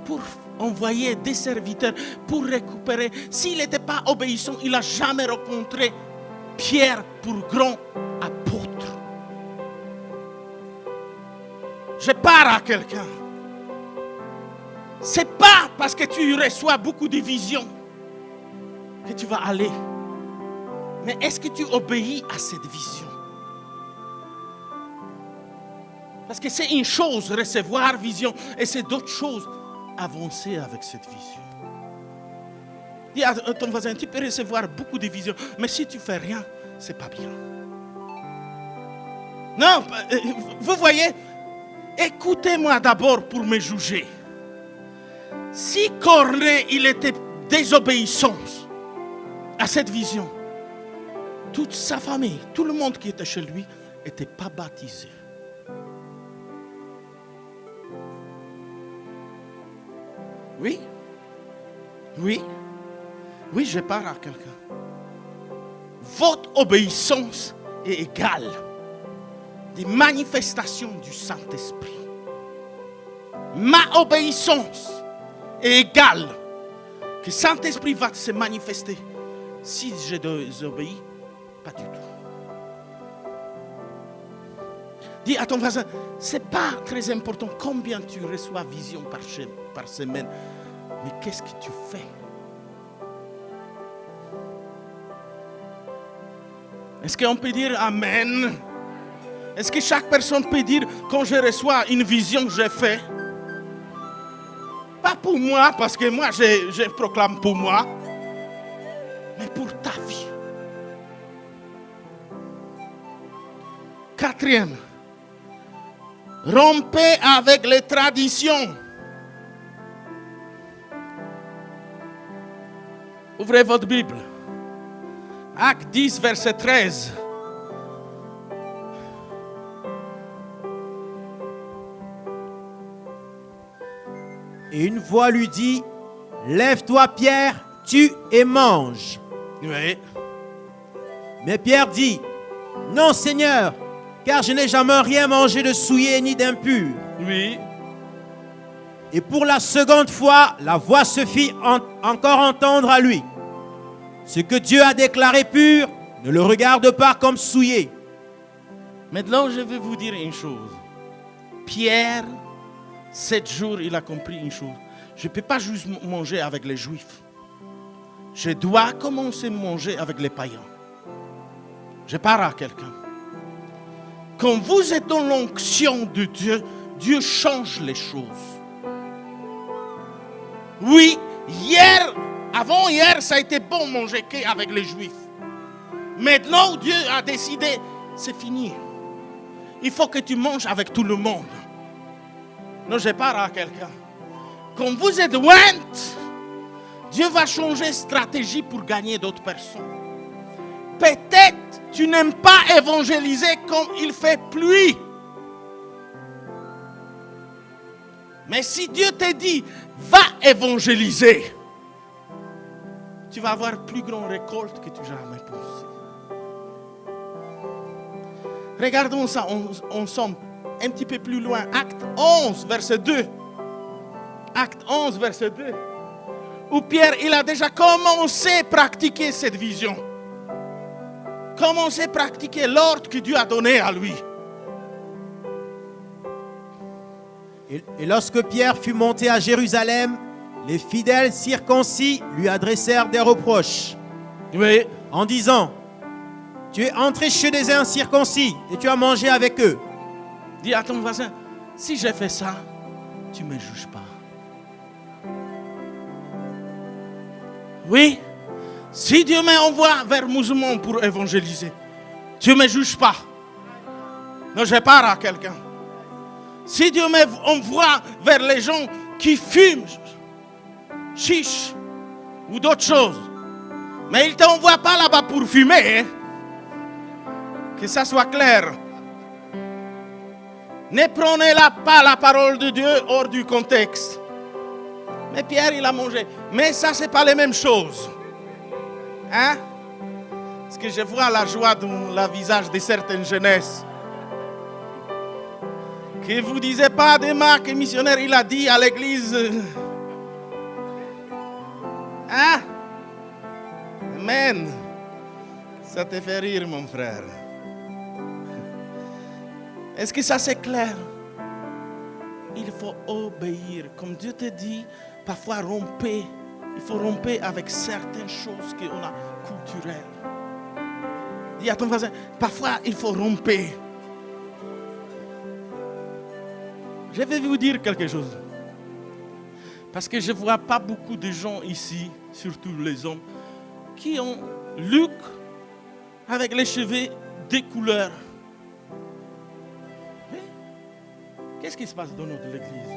pour envoyer des serviteurs, pour récupérer. S'il n'était pas obéissant, il n'a jamais rencontré Pierre pour grand apôtre. Je parle à quelqu'un. Ce n'est pas parce que tu reçois beaucoup de visions que tu vas aller. Mais est-ce que tu obéis à cette vision? Parce que c'est une chose, recevoir vision, et c'est d'autres choses, avancer avec cette vision. Dis à ton voisin, tu peux recevoir beaucoup de visions, mais si tu ne fais rien, ce n'est pas bien. Non, vous voyez, écoutez-moi d'abord pour me juger. Si Corneille, il était désobéissant à cette vision, toute sa famille, tout le monde qui était chez lui, n'était pas baptisé. Oui, oui, oui, je parle à quelqu'un. Votre obéissance est égale des manifestations du Saint-Esprit. Ma obéissance est égale que le Saint-Esprit va se manifester. Si je désobéis, pas du tout. Dis à ton voisin, ce n'est pas très important combien tu reçois vision par semaine, mais qu'est-ce que tu fais? Est-ce qu'on peut dire Amen? Est-ce que chaque personne peut dire, quand je reçois une vision, je fais? Pas pour moi, parce que moi, je proclame pour moi, mais pour ta vie. Quatrième, rompez avec les traditions. Ouvrez votre Bible. Acte 10, verset 13. Et une voix lui dit, lève-toi Pierre, tue et mange. Oui. Mais Pierre dit, non Seigneur, car je n'ai jamais rien mangé de souillé ni d'impur. Oui. Et pour la seconde fois, la voix se fit encore entendre à lui. Ce que Dieu a déclaré pur, ne le regarde pas comme souillé. Maintenant, je vais vous dire une chose. Pierre, 7 jours, il a compris une chose. Je ne peux pas juste manger avec les Juifs. Je dois commencer à manger avec les païens. Je parle à quelqu'un. Quand vous êtes dans l'onction de Dieu, Dieu change les choses. Oui, avant hier, ça a été bon manger qu'avec les Juifs. Maintenant, Dieu a décidé, c'est fini. Il faut que tu manges avec tout le monde. Non, je parle à quelqu'un. Quand vous êtes loin, Dieu va changer de stratégie pour gagner d'autres personnes. Peut-être tu n'aimes pas évangéliser comme il fait pluie. Mais si Dieu te dit, va évangéliser, tu vas avoir plus grande récolte que tu n'as jamais pensé. Regardons ça ensemble, un petit peu plus loin. Acte 11, verset 2. Acte 11, verset 2. Où Pierre, il a déjà commencé à pratiquer cette vision. Commencé à pratiquer l'ordre que Dieu a donné à lui. Et lorsque Pierre fut monté à Jérusalem, les fidèles circoncis lui adressèrent des reproches. Oui. En disant, tu es entré chez des incirconcis et tu as mangé avec eux. Dis à ton voisin, si j'ai fait ça, tu ne me juges pas. Oui. Si Dieu m'envoie vers musulmans pour évangéliser, Dieu ne me juge pas. Non, je pars à quelqu'un. Si Dieu m'envoie vers les gens qui fument, chiche ou d'autres choses, mais il ne t'envoie pas là-bas pour fumer. Hein? Que ça soit clair. Ne prenez pas la parole de Dieu hors du contexte. Mais Pierre, il a mangé. Mais ça, ce n'est pas les mêmes choses. Hein? Parce que je vois la joie dans le visage de certaines jeunesses. Que vous ne disiez pas demain que le missionnaire, il a dit à l'église. Hein? Amen. Ça te fait rire, mon frère. Est-ce que ça c'est clair? Il faut obéir. Comme Dieu te dit, parfois romper. Il faut romper avec certaines choses qu'on a culturelles. Dis à ton voisin, parfois il faut romper. Je vais vous dire quelque chose. Parce que je ne vois pas beaucoup de gens ici, surtout les hommes, qui ont Luc avec les cheveux des couleurs. Qu'est-ce qui se passe dans notre église?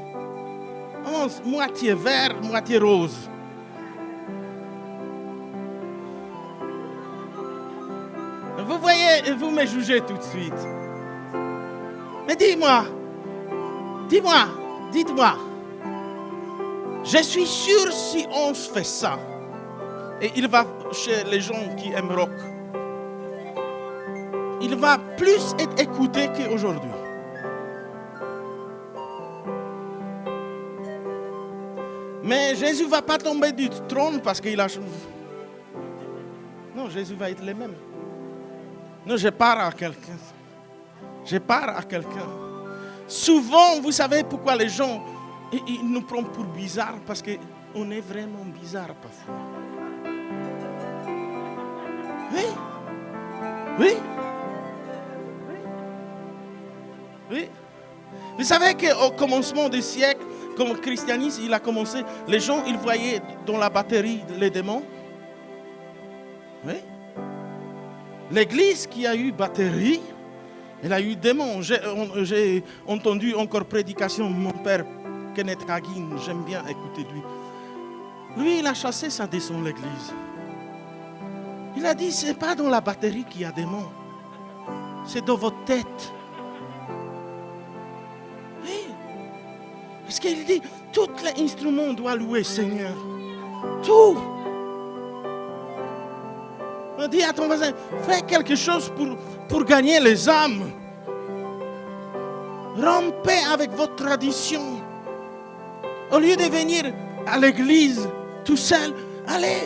Oh, moitié vert, moitié rose. Vous voyez, vous me jugez tout de suite. Mais dites-moi, je suis sûr si on se fait ça, et il va chez les gens qui aiment rock, il va plus être écouté qu'aujourd'hui. Mais Jésus ne va pas tomber du trône parce qu'il a changé. Non, Jésus va être le même. Non, je pars à quelqu'un. Souvent, vous savez pourquoi les gens ils nous prennent pour bizarres? Parce qu'on est vraiment bizarre parfois. Oui. Vous savez qu'au commencement du siècle, comme le christianisme, il a commencé, les gens, ils voyaient dans la batterie les démons. Oui. L'église qui a eu batterie, elle a eu démons. J'ai entendu encore prédication de mon père, Kenneth Hagin, j'aime bien écouter lui. Lui, il a chassé ça de son église. Il a dit, ce n'est pas dans la batterie qu'il y a démons. C'est dans votre tête. Parce qu'il dit, tous les instruments doivent louer Seigneur. Tout. On dit à ton voisin, fais quelque chose pour gagner les âmes. Rompez avec votre tradition. Au lieu de venir à l'église tout seul, allez,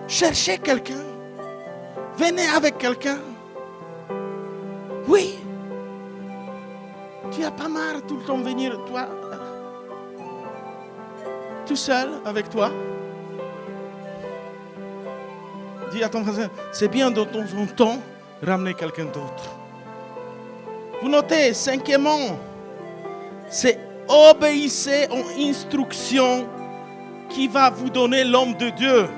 cherchez quelqu'un. Venez avec quelqu'un. Oui. Tu n'as pas marre tout le temps de venir, toi, tout seul, avec toi? Dis à ton voisin, c'est bien de temps en temps ramener quelqu'un d'autre. Vous notez, cinquièmement, c'est obéissez aux instructions qui va vous donner l'homme de Dieu.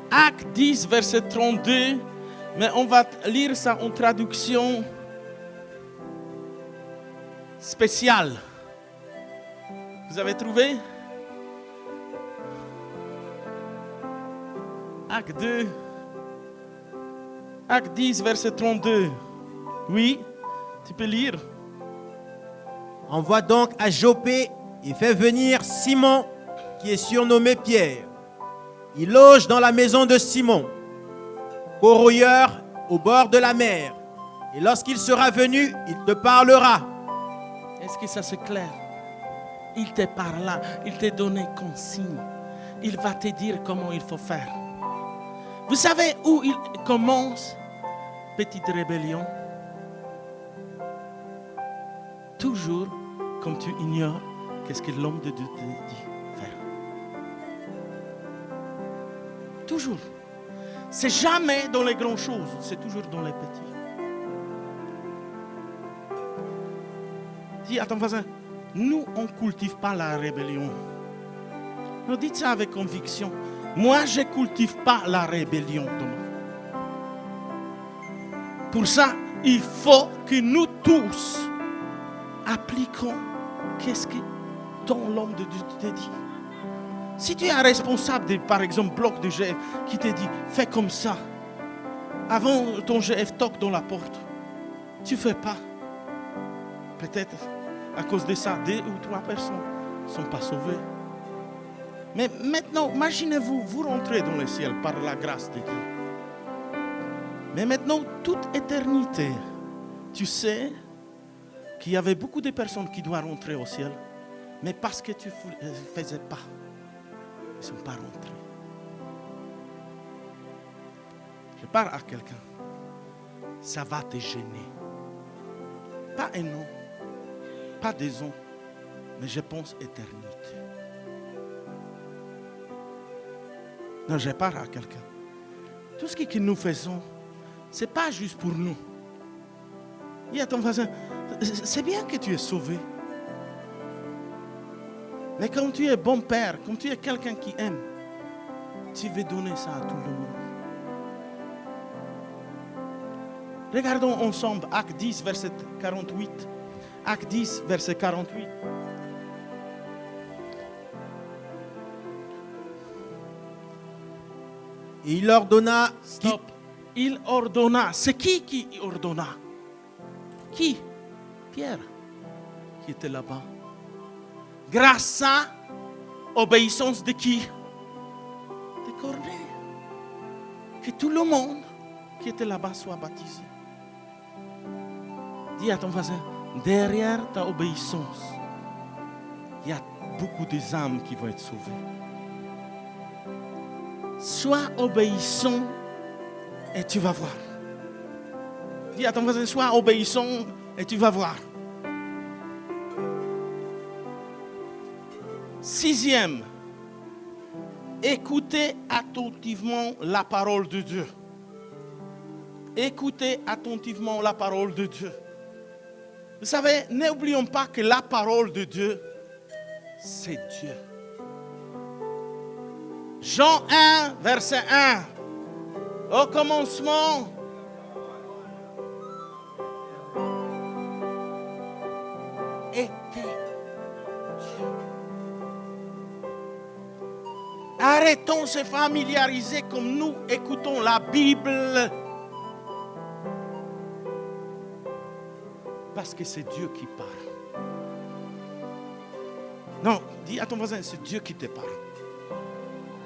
Acte 10, verset 32. Mais on va lire ça en traduction spéciale. Vous avez trouvé? Acte 2. Acte 10, verset 32. Oui, tu peux lire. Envoie donc à Joppé et fais venir Simon, qui est surnommé Pierre. Il loge dans la maison de Simon, corroyeur au bord de la mer. Et lorsqu'il sera venu, il te parlera. Est-ce que ça c'est clair? Il te parlera, il te donne consigne. Il va te dire comment il faut faire. Vous savez où il commence? Petite rébellion. Toujours comme tu ignores qu'est-ce que l'homme de Dieu te dit faire. Toujours. C'est jamais dans les grandes choses, c'est toujours dans les petits. Dis à ton voisin, nous on ne cultive pas la rébellion. Non, dites ça avec conviction. Moi, je ne cultive pas la rébellion dans moi. Pour ça, il faut que nous tous appliquons qu'est-ce que l'homme de Dieu te dit. Si tu es un responsable, par exemple, bloc de GF qui te dit « fais comme ça », avant ton GF toque dans la porte, tu ne fais pas. Peut-être à cause de ça, 2 ou 3 personnes ne sont pas sauvées. Mais maintenant, imaginez-vous, vous rentrez dans le ciel par la grâce de Dieu. Mais maintenant, toute éternité, tu sais qu'il y avait beaucoup de personnes qui doivent rentrer au ciel, mais parce que tu ne faisais pas, ils ne sont pas rentrés. Je parle à quelqu'un. Ça va te gêner. Pas un an, pas 2 ans, mais je pense éternité. Non, je parle à quelqu'un. Tout ce que nous faisons, ce n'est pas juste pour nous. Dis à ton voisin, c'est bien que tu es sauvé. Mais quand tu es bon père, quand tu es quelqu'un qui aime, tu veux donner ça à tout le monde. Regardons ensemble Acte 10, verset 48. Acte 10, verset 48. Et il ordonna... Stop. Il ordonna. C'est qui ordonna? Qui? Pierre, qui était là-bas. Grâce à obéissance de qui? De Corneille. Que tout le monde qui était là-bas soit baptisé. Dis à ton voisin, derrière ta obéissance, il y a beaucoup d'âmes qui vont être sauvées. Sois obéissant et tu vas voir. Dis à ton voisin, sois obéissant et tu vas voir. 6e, écoutez attentivement la parole de Dieu. Écoutez attentivement la parole de Dieu. Vous savez, n'oublions pas que la parole de Dieu, c'est Dieu. Jean 1, verset 1. Au commencement, était Dieu. Arrêtons de se familiariser comme nous écoutons la Bible. Parce que c'est Dieu qui parle. Non, dis à ton voisin, c'est Dieu qui te parle.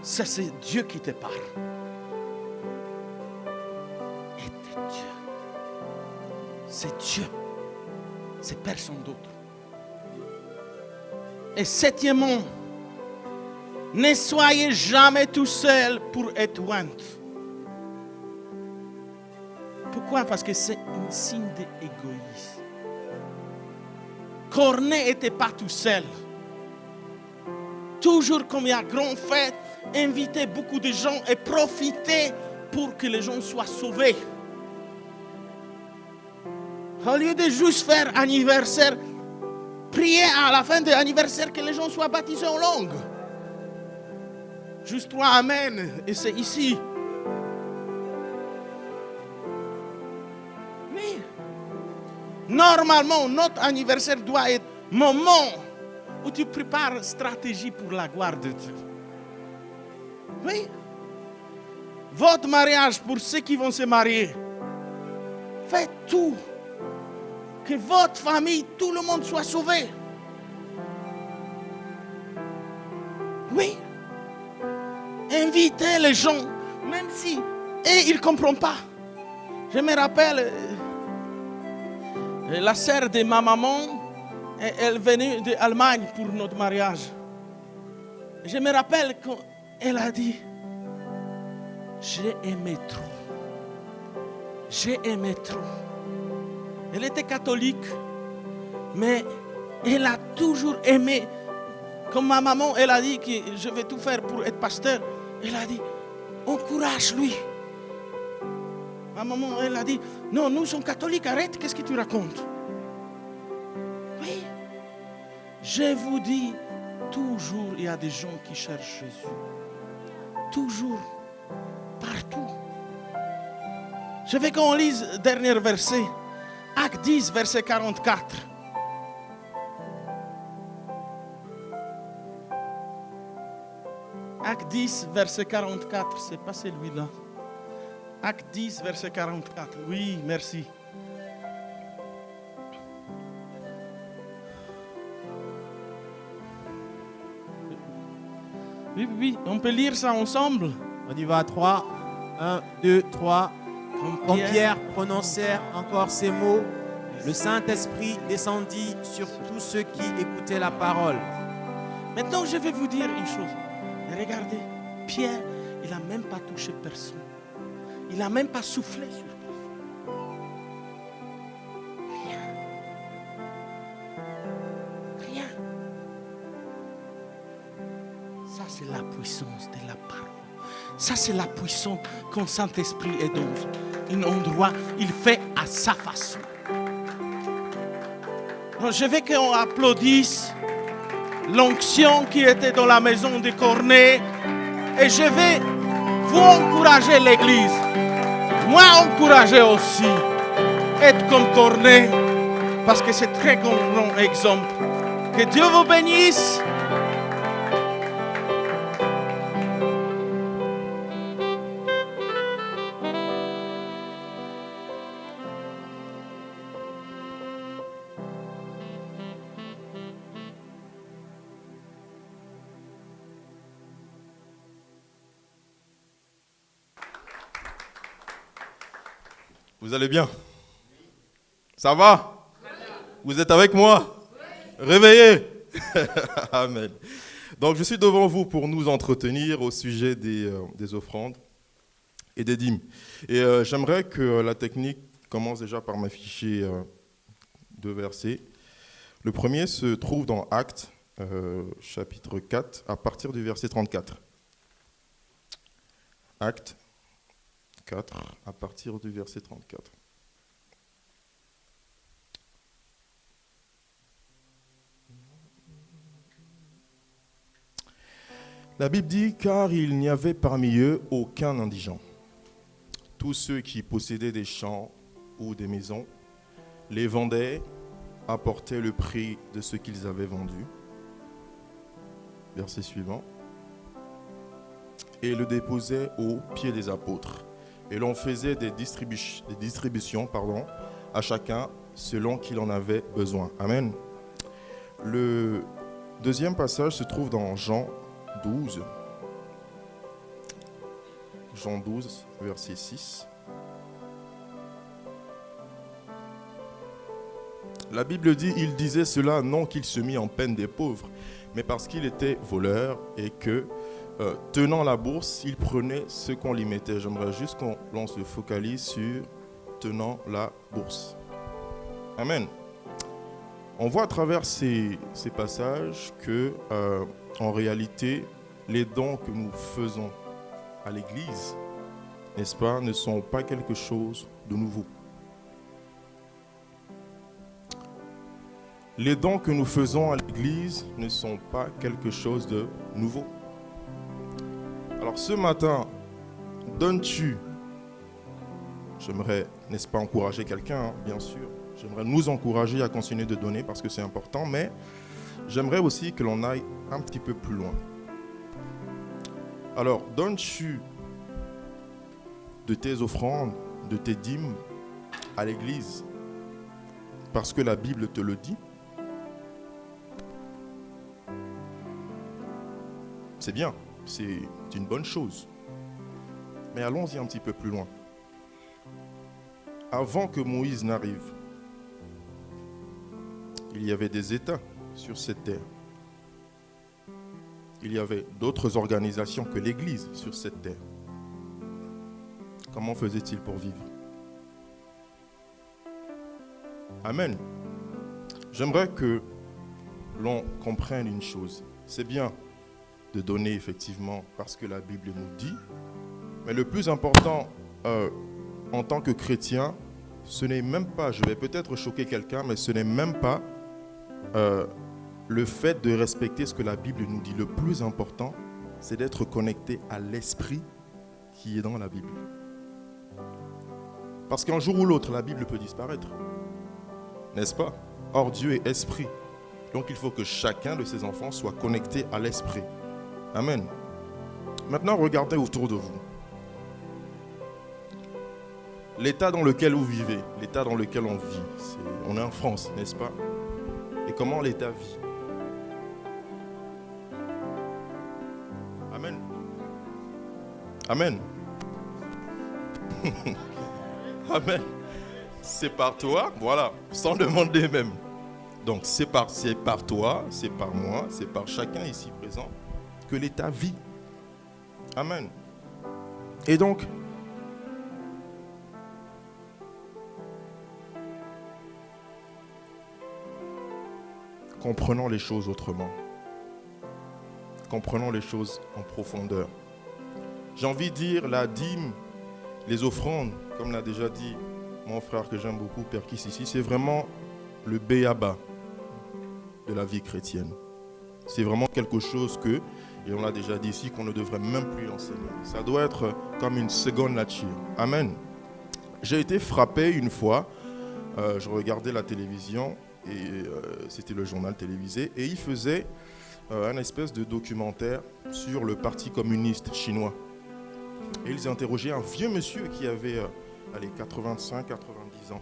Ça, c'est Dieu qui te parle. Était Dieu. C'est Dieu. C'est personne d'autre. Et 7e, ne soyez jamais tout seul pour être oint. Pourquoi? Parce que c'est un signe d'égoïsme. Corneille n'était pas tout seul. Toujours comme il y a grande fête, inviter beaucoup de gens et profiter pour que les gens soient sauvés. Au lieu de juste faire anniversaire, prier à la fin de l'anniversaire que les gens soient baptisés en langue. Juste 3 amen et c'est ici. Oui. Normalement, notre anniversaire doit être un moment où tu prépares une stratégie pour la gloire de Dieu. Oui. Votre mariage, pour ceux qui vont se marier, faites tout. Que votre famille, tout le monde soit sauvé. Oui. Invitez les gens, même si ils ne comprennent pas. Je me rappelle, la sœur de ma maman, elle venait d'Allemagne pour notre mariage. Je me rappelle quand elle a dit, j'ai aimé trop. J'ai aimé trop. Elle était catholique, mais elle a toujours aimé. Comme ma maman, elle a dit que je vais tout faire pour être pasteur. Elle a dit, encourage-lui. Ma maman, elle a dit, non, nous sommes catholiques, arrête, qu'est-ce que tu racontes? Oui. Je vous dis, Toujours, il y a des gens qui cherchent Jésus. Toujours, partout. Je veux qu'on lise le dernier verset. Acte 10, verset 44. Acte 10, verset 44. C'est pas celui-là. Acte 10, verset 44. Oui, merci. Oui, on peut lire ça ensemble. On y va, 3. 1, 2, 3. Quand Pierre prononçait encore ces mots, le Saint-Esprit descendit sur tous ceux qui écoutaient la parole. Maintenant, je vais vous dire une chose. Regardez, Pierre, il n'a même pas touché personne. Il n'a même pas soufflé sur personne. Rien. Ça, c'est la puissance de la parole. Ça, c'est la puissance quand le Saint-Esprit est dans un endroit. Il fait à sa façon. Donc, je veux qu'on applaudisse l'onction qui était dans la maison de Corneille. Et je vais vous encourager, l'église. Moi, encourager aussi. Être comme Corneille. Parce que c'est très grand exemple. Que Dieu vous bénisse. Vous allez bien? Ça va? Vous êtes avec moi? Réveillez! Amen. Donc je suis devant vous pour nous entretenir au sujet des offrandes et des dîmes. Et j'aimerais que la technique commence déjà par m'afficher 2 versets. Le premier se trouve dans Actes, chapitre 4, à partir du verset 34. Actes 4, à partir du verset 34. La Bible dit, car il n'y avait parmi eux aucun indigent. Tous ceux qui possédaient des champs ou des maisons les vendaient, apportaient le prix de ce qu'ils avaient vendu. Verset suivant. Et le déposaient aux pieds des apôtres. Et l'on faisait des distributions à chacun selon qu'il en avait besoin. Amen. Le deuxième passage se trouve dans Jean 12. Jean 12, verset 6. La Bible dit, il disait cela non qu'il se mit en peine des pauvres, mais parce qu'il était voleur et que tenant la bourse, il prenait ce qu'on lui mettait. J'aimerais juste qu'on se focalise sur tenant la bourse. Amen. On voit à travers ces passages que, en réalité, les dons que nous faisons à l'Église, n'est-ce pas, ne sont pas quelque chose de nouveau. Les dons que nous faisons à l'Église ne sont pas quelque chose de nouveau. Alors ce matin, donnes-tu, j'aimerais, n'est-ce pas, encourager quelqu'un, bien sûr. J'aimerais nous encourager à continuer de donner parce que c'est important, mais j'aimerais aussi que l'on aille un petit peu plus loin. Alors, donnes-tu de tes offrandes, de tes dîmes à l'Église parce que la Bible te le dit? C'est bien. C'est une bonne chose. Mais allons-y un petit peu plus loin. Avant que Moïse n'arrive, il y avait des États sur cette terre. Il y avait d'autres organisations que l'Église sur cette terre. Comment faisait-il pour vivre? Amen. J'aimerais que l'on comprenne une chose. C'est bien de donner effectivement parce que la Bible nous dit, mais le plus important en tant que chrétien, ce n'est même pas, je vais peut-être choquer quelqu'un, mais ce n'est même pas le fait de respecter ce que la Bible nous dit. Le plus important, c'est d'être connecté à l'esprit qui est dans la Bible. Parce qu'un jour ou l'autre, la Bible peut disparaître. N'est-ce pas? Or, Dieu est esprit. Donc, il faut que chacun de ses enfants soit connecté à l'esprit. Amen. Maintenant, regardez autour de vous. L'état dans lequel vous vivez, l'état dans lequel on vit, on est en France, n'est-ce pas? Et comment l'État vit? Amen. Amen. Amen. C'est par toi, voilà, sans demander même. Donc c'est par toi, c'est par moi, c'est par chacun ici présent que l'État vit. Amen. Et donc, comprenons les choses autrement. Comprenons les choses en profondeur. J'ai envie de dire la dîme, les offrandes, comme l'a déjà dit mon frère que j'aime beaucoup, Père Kiss ici, c'est vraiment le béaba de la vie chrétienne. C'est vraiment quelque chose que, et on l'a déjà dit ici, qu'on ne devrait même plus enseigner. Ça doit être comme une seconde nature. Amen. J'ai été frappé une fois, je regardais la télévision, et c'était le journal télévisé, et il faisait un espèce de documentaire sur le parti communiste chinois. Et ils interrogeaient un vieux monsieur qui avait 85-90 ans.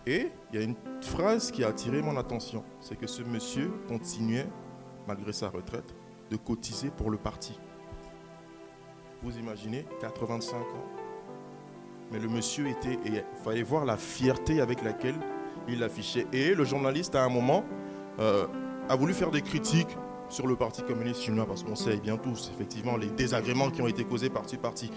Et il y a une phrase qui a attiré mon attention, c'est que ce monsieur continuait, malgré sa retraite, de cotiser pour le parti. Vous imaginez, 85 ans. Mais le monsieur était, et il fallait voir la fierté avec laquelle il affichait. Et le journaliste, à un moment, a voulu faire des critiques sur le parti communiste chinois, parce qu'on sait bien tous, effectivement, les désagréments qui ont été causés par ce parti.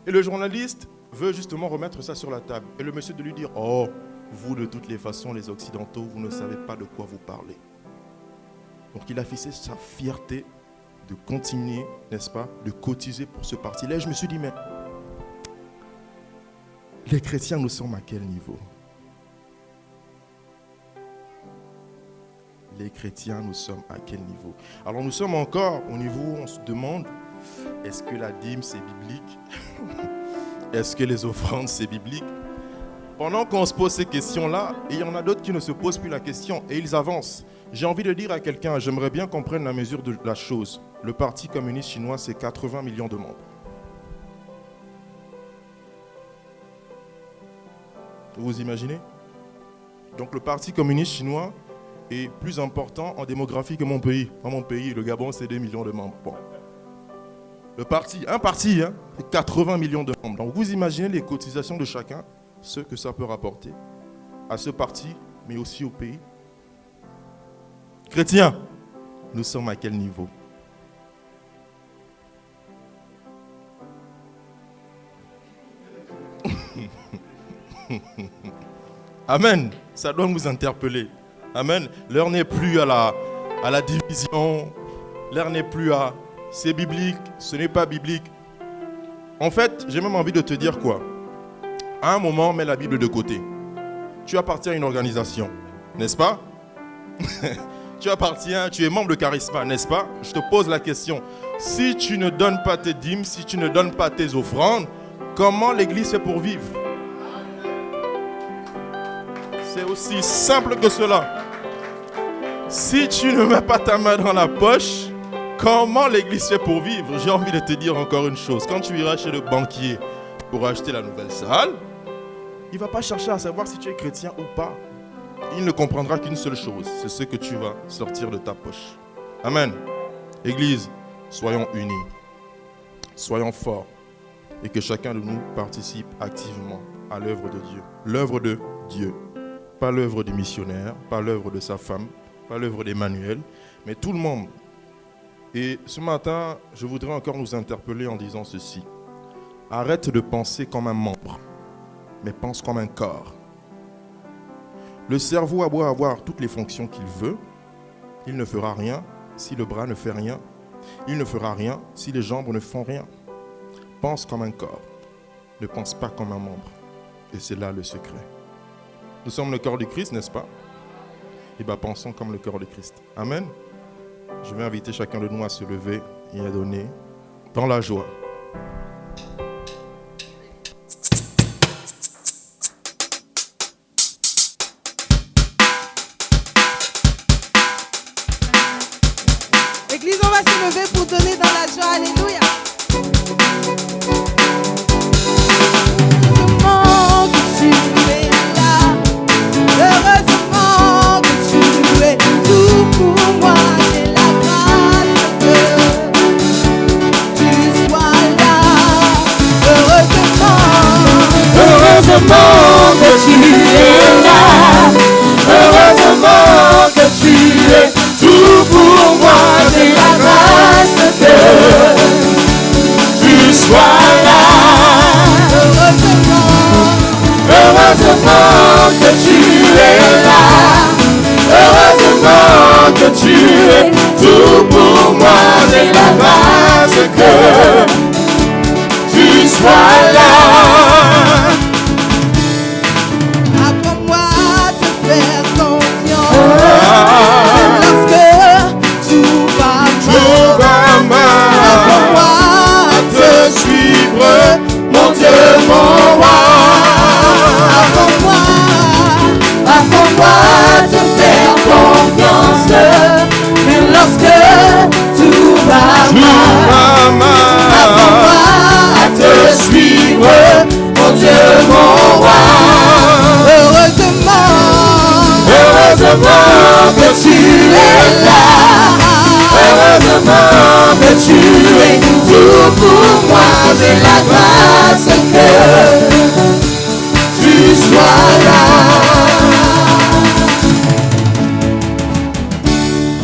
Et le journaliste veut justement remettre ça sur la table. Et le monsieur de lui dire, oh, vous, de toutes les façons, les Occidentaux, vous ne savez pas de quoi vous parlez. Donc il affichait sa fierté de continuer, n'est-ce pas, de cotiser pour ce parti-là. Et je me suis dit, mais les chrétiens, nous sommes à quel niveau? Les chrétiens, nous sommes à quel niveau? Alors nous sommes encore au niveau où on se demande, est-ce que la dîme c'est biblique? Est-ce que les offrandes c'est biblique? Pendant qu'on se pose ces questions-là, il y en a d'autres qui ne se posent plus la question et ils avancent. J'ai envie de dire à quelqu'un, j'aimerais bien qu'on prenne la mesure de la chose. Le Parti communiste chinois, c'est 80 millions de membres. Vous imaginez? Donc le Parti communiste chinois est plus important en démographie que mon pays. Dans mon pays, le Gabon, c'est 2 millions de membres. Bon. Le parti, c'est 80 millions de membres. Donc vous imaginez les cotisations de chacun, ce que ça peut rapporter à ce parti, mais aussi au pays. Chrétiens, nous sommes à quel niveau? Amen. Ça doit nous interpeller. Amen. L'heure n'est plus à la division. L'heure n'est plus à c'est biblique, ce n'est pas biblique. En fait, j'ai même envie de te dire quoi. À un moment, mets la Bible de côté. Tu appartiens à une organisation, n'est-ce pas? Tu es membre de Charisma, n'est-ce pas? Je te pose la question. Si tu ne donnes pas tes dîmes, si tu ne donnes pas tes offrandes, comment l'Église fait pour vivre? C'est aussi simple que cela. Si tu ne mets pas ta main dans la poche, comment l'Église fait pour vivre? J'ai envie de te dire encore une chose. Quand tu iras chez le banquier pour acheter la nouvelle salle, il ne va pas chercher à savoir si tu es chrétien ou pas. Il ne comprendra qu'une seule chose, c'est ce que tu vas sortir de ta poche. Amen. Église, soyons unis, soyons forts et que chacun de nous participe activement à l'œuvre de Dieu. L'œuvre de Dieu, pas l'œuvre du missionnaire, pas l'œuvre de sa femme, pas l'œuvre d'Emmanuel, mais tout le monde. Et ce matin, je voudrais encore nous interpeller en disant ceci. Arrête de penser comme un membre, mais pense comme un corps. Le cerveau a beau avoir toutes les fonctions qu'il veut, il ne fera rien si le bras ne fait rien. Il ne fera rien si les jambes ne font rien. Pense comme un corps, ne pense pas comme un membre. Et c'est là le secret. Nous sommes le corps du Christ, n'est-ce pas? Et bien pensons comme le cœur de Christ. Amen. Je vais inviter chacun de nous à se lever et à donner dans la joie. Église, on va se lever pour donner dans la joie. Alléluia. Heureusement que tu es là. Heureusement que tu es tout pour moi. J'ai la grâce que tu sois là. Heureusement que tu es là. Heureusement que tu es tout pour moi. J'ai la grâce que tu sois là. Heureusement que tu es là. Heureusement que tu es tout pour moi. J'ai la grâce que tu sois là. Apprends-moi à te faire confiance. Même lorsque tout va mal. Apprends-moi à te suivre, mon Dieu, mon roi. Apprends-moi à te faire confiance. Même lorsque tout va mal. Apprends-moi à te suivre, mon Dieu, mon roi. Heureusement que tu es là. Heureusement que tu es tout pour moi. J'ai la grâce que tu sois là.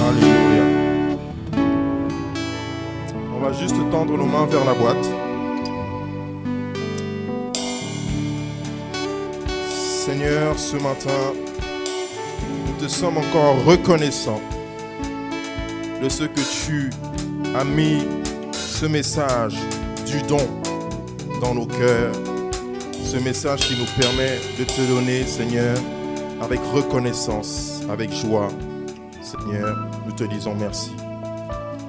Alléluia. On va juste tendre nos mains vers la boîte. Seigneur, ce matin, nous te sommes encore reconnaissants de ce que tu as mis ce message du don dans nos cœurs. Ce message qui nous permet de te donner, Seigneur, avec reconnaissance, avec joie. Seigneur, nous te disons merci.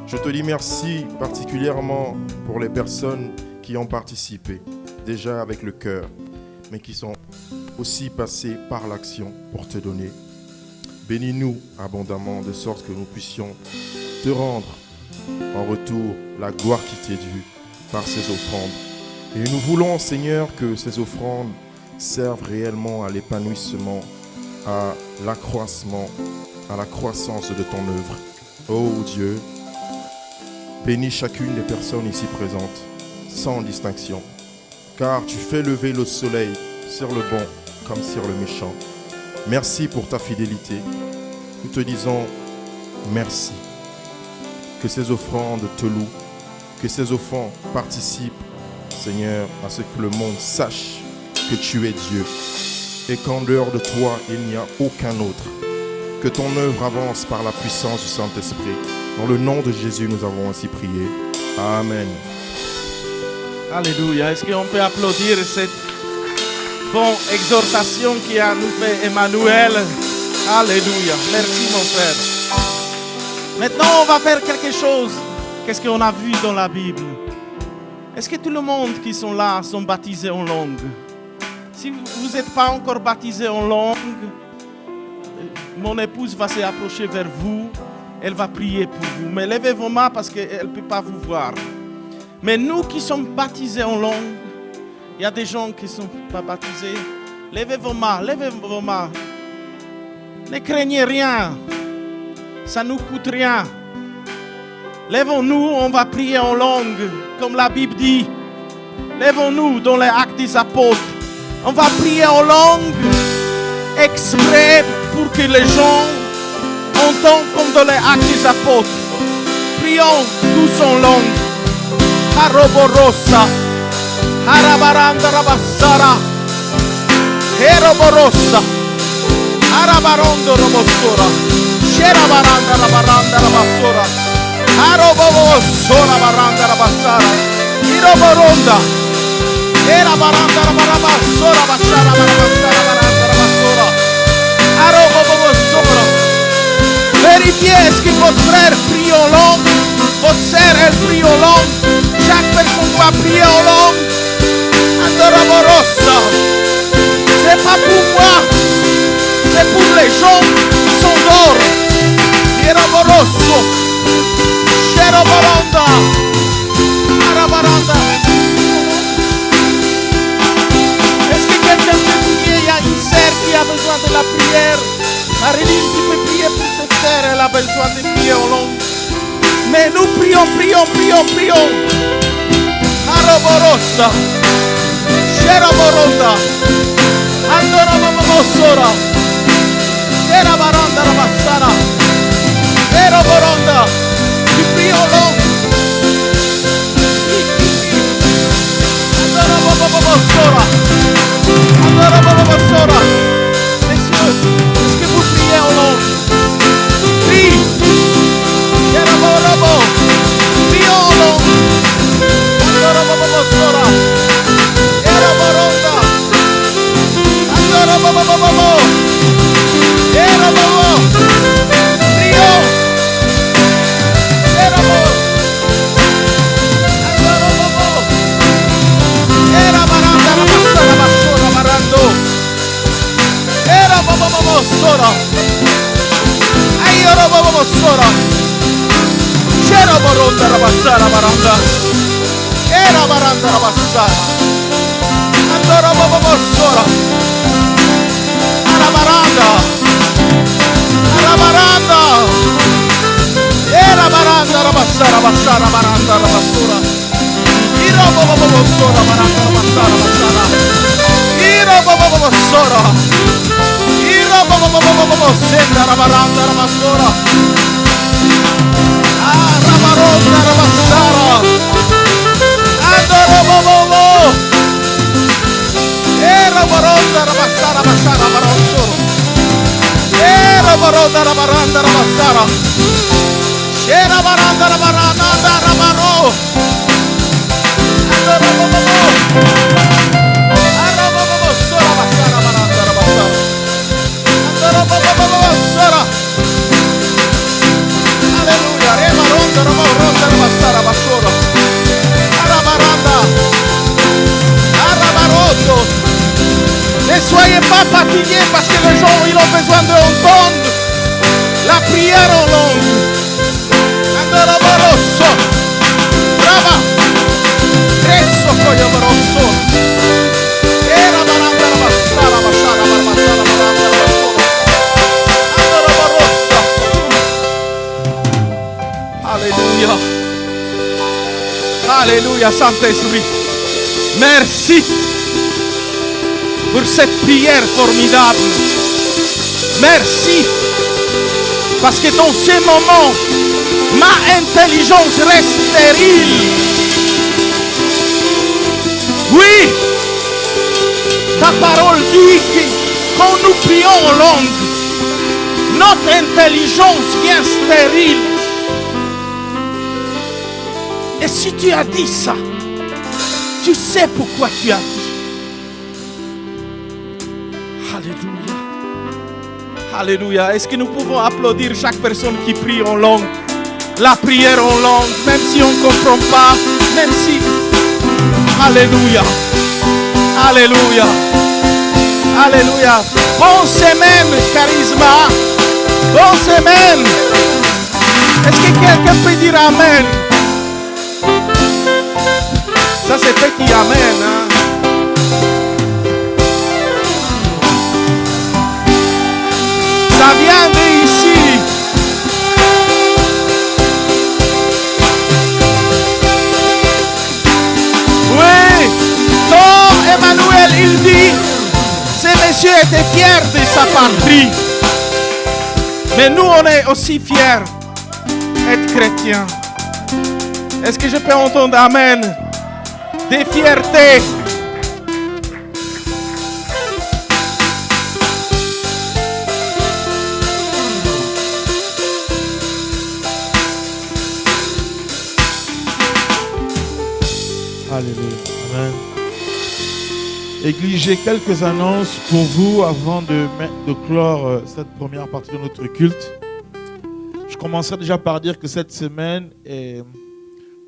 Je te dis merci particulièrement pour les personnes qui ont participé, déjà avec le cœur, mais qui sont aussi passées par l'action pour te donner. Bénis-nous abondamment de sorte que nous puissions te rendre en retour la gloire qui t'est due par ces offrandes. Et nous voulons, Seigneur, que ces offrandes servent réellement à l'épanouissement, à l'accroissement, à la croissance de ton œuvre. Oh Dieu, bénis chacune des personnes ici présentes, sans distinction, car tu fais lever le soleil sur le bon comme sur le méchant. Merci pour ta fidélité. Nous te disons merci. Que ces offrandes te louent, que ces offrandes participent, Seigneur, à ce que le monde sache que tu es Dieu et qu'en dehors de toi, il n'y a aucun autre. Que ton œuvre avance par la puissance du Saint-Esprit. Dans le nom de Jésus, nous avons ainsi prié. Amen. Alléluia. Est-ce qu'on peut applaudir cette bonne exhortation qui a nous fait Emmanuel? Alléluia. Merci mon frère. Maintenant, on va faire quelque chose. Qu'est-ce qu'on a vu dans la Bible? Est-ce que tout le monde qui sont là sont baptisés en langue? Si vous n'êtes pas encore baptisé en langue, mon épouse va s'approcher vers vous. Elle va prier pour vous. Mais levez vos mains parce qu'elle ne peut pas vous voir. Mais nous qui sommes baptisés en langue, il y a des gens qui ne sont pas baptisés. Levez vos mains, levez vos mains. Ne craignez rien. Ça ne nous coûte rien. Lèvons-nous, on va prier en langue, comme la Bible dit. Lèvons-nous dans les actes des apôtres. On va prier en langue exprès pour que les gens entendent comme dans les actes des apôtres. Prions tous en langue. Haroborosa, Harabaranda Rabassara, Heroborosa, Harabarondo Robosora, Sherabaranda Rabaranda Rabassora, Harobosora Baranda Rabassara, Hiroboronda, Herabaranda Rabassora, Bassara Rabassara, Baranda Rabassora, Harobosora. pied. Est-ce que votre frère prie en langue? Votre sœur, elle prie en langue. Chaque personne doit prier en langue. Andoraborosa. C'est pas pour moi. C'est pour les gens qui sont d'or. Yeraboroso. Sherabaranda. Arabaranda. Est-ce que quelqu'un peut prier? Il y a une sœur qui a besoin de la prière. Marilyn, tu peux prier pour cette sœur. Elle a besoin de prier en langue. Mais nous prions. Araborosa. Sherabaronda. Andorabamosora. Erabaranda Rabassara. Erabaronda. Tu pries en langue. Andorabamosora. Andorabamosora. Messieurs, est-ce que vous priez en langue? Prie. Erabarabo. Prie en langue. Andorabamosora. Erabaronda. Andorabamamo. Erabamo. Prio. Erabo. Andorabamo. Erabaranda Rabassara Bassora Barando. Erabamo Sora. Ayarabamo Sora. Sherabaronda Rabassara Baranda. Erabaranda Rabassara. Andorabamo Sora. Arabaranda. Arabaranda. Erabaranda Rabassara Bassara Baranda Rabassura. Irababo Sora Baranda Rabassara Bassara. Irababo Sora. Irababo Senda Rabaranda Rabassura. Arabaronda Rabassara. Andorababo. Erabaronda Rabassara Bassara Barossoro. Erabaronda Rabaranda Rabassara. Sherabaranda Rabaranda Rabaro. Andorababo. Arababo Sora Bassara Baranda Rabassara. Andorababo Sora. Alleluia. Remaronda Rabaronda Rabassara Bassora. Arabaranda. Arabaroto. Ne soyez pas fatigués parce que les gens ils ont besoin d'entendre la prière en langue. Andoraboroso. Brava. Resso Coyaboroso. Era Baranda Rabassara Bassara Barbassara Baranda Rabassora. Andoraboroso. Alléluia. Alléluia, Saint-Esprit. Merci pour cette prière formidable. Merci. Parce que dans ces moments, ma intelligence reste stérile. Oui, ta parole dit que quand nous prions en langue, notre intelligence vient stérile. Et si tu as dit ça, tu sais pourquoi tu as dit. Alléluia. Alléluia. Est-ce que nous pouvons applaudir chaque personne qui prie en langue? La prière en langue, même si on ne comprend pas, même si... Alléluia. Alléluia. Alléluia. Bonne semaine, Charisma. Bonne semaine. Est-ce que quelqu'un peut dire Amen? Ça c'est petit Amen. Hein? Ça vient d'ici. Oui. Tom Emmanuel, il dit, ce monsieur était fier de sa patrie. Mais nous, on est aussi fiers d'être chrétiens. Est-ce que je peux entendre Amen? Des fiertés. Alléluia. Amen. Église, j'ai quelques annonces pour vous avant de clore cette première partie de notre culte. Je commencerai déjà par dire que cette semaine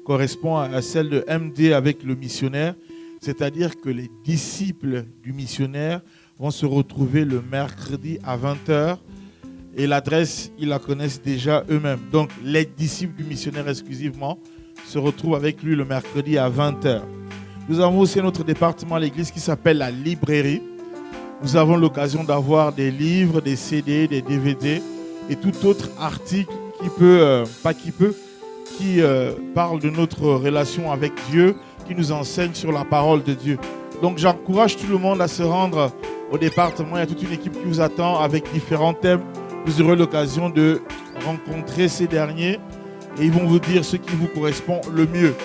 correspond à celle de MD avec le missionnaire, c'est-à-dire que les disciples du missionnaire vont se retrouver le mercredi à 20h et l'adresse, ils la connaissent déjà eux-mêmes. Donc les disciples du missionnaire exclusivement se retrouvent avec lui le mercredi à 20h. Nous avons aussi notre département à l'église qui s'appelle la librairie. Nous avons l'occasion d'avoir des livres, des CD, des DVD et tout autre article qui parle de notre relation avec Dieu, qui nous enseigne sur la parole de Dieu. Donc j'encourage tout le monde à se rendre au département. Il y a toute une équipe qui vous attend avec différents thèmes. Vous aurez l'occasion de rencontrer ces derniers et ils vont vous dire ce qui vous correspond le mieux.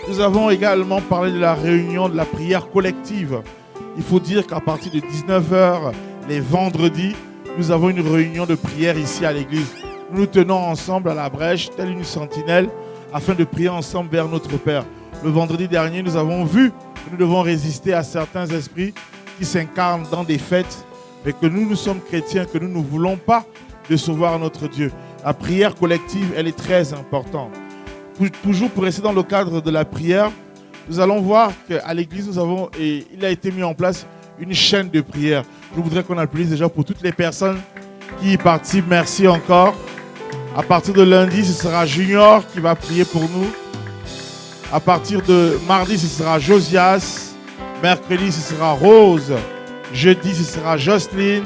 Nous avons également parlé de la réunion de la prière collective. Il faut dire qu'à partir de 19h, les vendredis, nous avons une réunion de prière ici à l'église. Nous nous tenons ensemble à la brèche, telle une sentinelle, afin de prier ensemble vers notre Père. Le vendredi dernier, nous avons vu que nous devons résister à certains esprits qui s'incarnent dans des fêtes, mais que nous sommes chrétiens, que nous ne voulons pas décevoir notre Dieu. La prière collective, elle est très importante. Toujours pour rester dans le cadre de la prière, nous allons voir qu'à l'église, il a été mis en place une chaîne de prière. Je voudrais qu'on applaudisse déjà pour toutes les personnes qui y participent. Merci encore. À partir de lundi, ce sera Junior qui va prier pour nous. À partir de mardi, ce sera Josias. Mercredi, ce sera Rose. Jeudi, ce sera Jocelyne.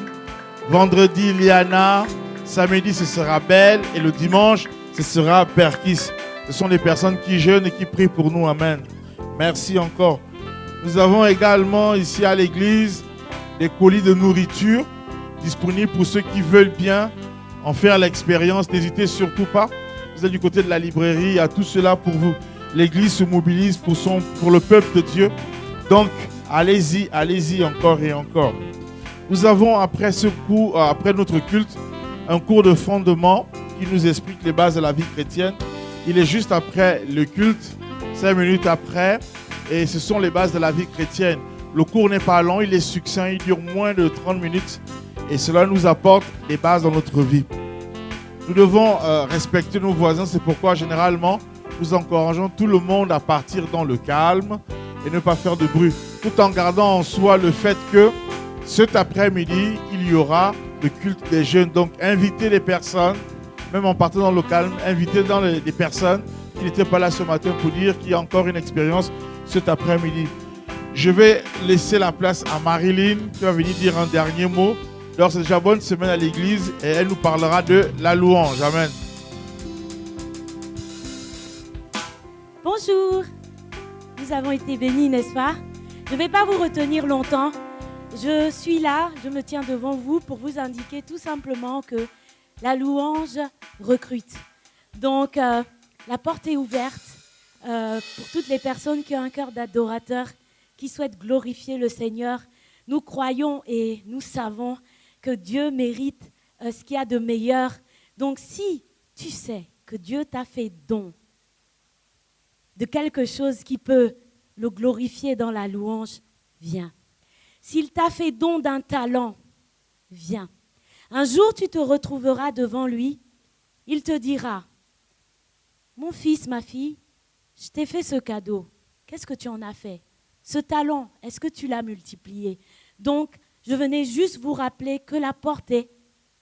Vendredi, Liana. Samedi, ce sera Belle. Et le dimanche, ce sera Perkis. Ce sont les personnes qui jeûnent et qui prient pour nous. Amen. Merci encore. Nous avons également ici à l'église des colis de nourriture disponibles pour ceux qui veulent bien en faire l'expérience. N'hésitez surtout pas. Vous êtes du côté de la librairie. Il y a tout cela pour vous. L'église se mobilise pour le peuple de Dieu. Donc, allez-y encore et encore. Nous avons après notre culte, un cours de fondement qui nous explique les bases de la vie chrétienne. Il est juste après le culte, 5 minutes après, et ce sont les bases de la vie chrétienne. Le cours n'est pas long, il est succinct, il dure moins de 30 minutes, et cela nous apporte des bases dans notre vie. Nous devons respecter nos voisins, c'est pourquoi généralement, nous encourageons tout le monde à partir dans le calme et ne pas faire de bruit, tout en gardant en soi le fait que cet après-midi, il y aura le culte des jeunes. Donc, invitez les personnes, même en partant dans le calme, invitez dans les personnes qui n'étaient pas là ce matin pour dire qu'il y a encore une expérience cet après-midi. Je vais laisser la place à Marilyn qui va venir dire un dernier mot. Alors, c'est déjà bonne semaine à l'église et elle nous parlera de la louange. Amen. Bonjour. Nous avons été bénis, n'est-ce pas? Je ne vais pas vous retenir longtemps. Je suis là, je me tiens devant vous pour vous indiquer tout simplement que la louange recrute. Donc, la porte est ouverte pour toutes les personnes qui ont un cœur d'adorateur, qui souhaitent glorifier le Seigneur. Nous croyons et nous savons que Dieu mérite ce qu'il y a de meilleur. Donc, si tu sais que Dieu t'a fait don de quelque chose qui peut le glorifier dans la louange, viens. S'il t'a fait don d'un talent, viens. Un jour, tu te retrouveras devant lui. Il te dira, mon fils, ma fille, je t'ai fait ce cadeau. Qu'est-ce que tu en as fait? Ce talent, est-ce que tu l'as multiplié? Donc, je venais juste vous rappeler que la porte est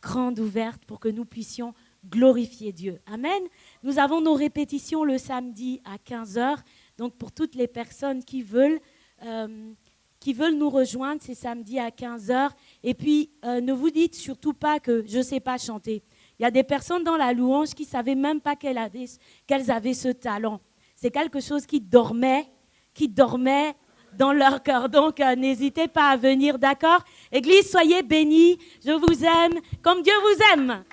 grande ouverte pour que nous puissions glorifier Dieu. Amen. Nous avons nos répétitions le samedi à 15h. Donc, pour toutes les personnes qui veulent nous rejoindre, c'est samedi à 15h. Et puis, ne vous dites surtout pas que je ne sais pas chanter. Il y a des personnes dans la louange qui ne savaient même pas qu'elles avaient ce talent. C'est quelque chose qui dormait dans leur cœur. Donc, n'hésitez pas à venir, d'accord? Église, soyez bénis. Je vous aime comme Dieu vous aime.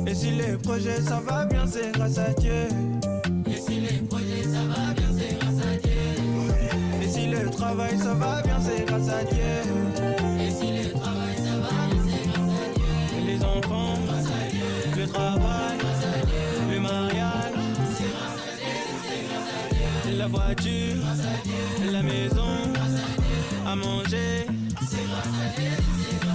Et si les projets ça va bien, c'est grâce à Dieu. Et si les projets ça va bien, c'est grâce à Dieu. Et si le travail ça va bien, c'est grâce à Dieu. Et si le travail ça va bien, c'est grâce à Dieu. Et les enfants, grâce à Dieu. Le travail, grâce à Dieu. Le mariage, c'est grâce à Dieu, c'est grâce à Dieu. La voiture, grâce à Dieu. La maison, grâce à Dieu. À manger, c'est grâce à Dieu, c'est grâce à Dieu.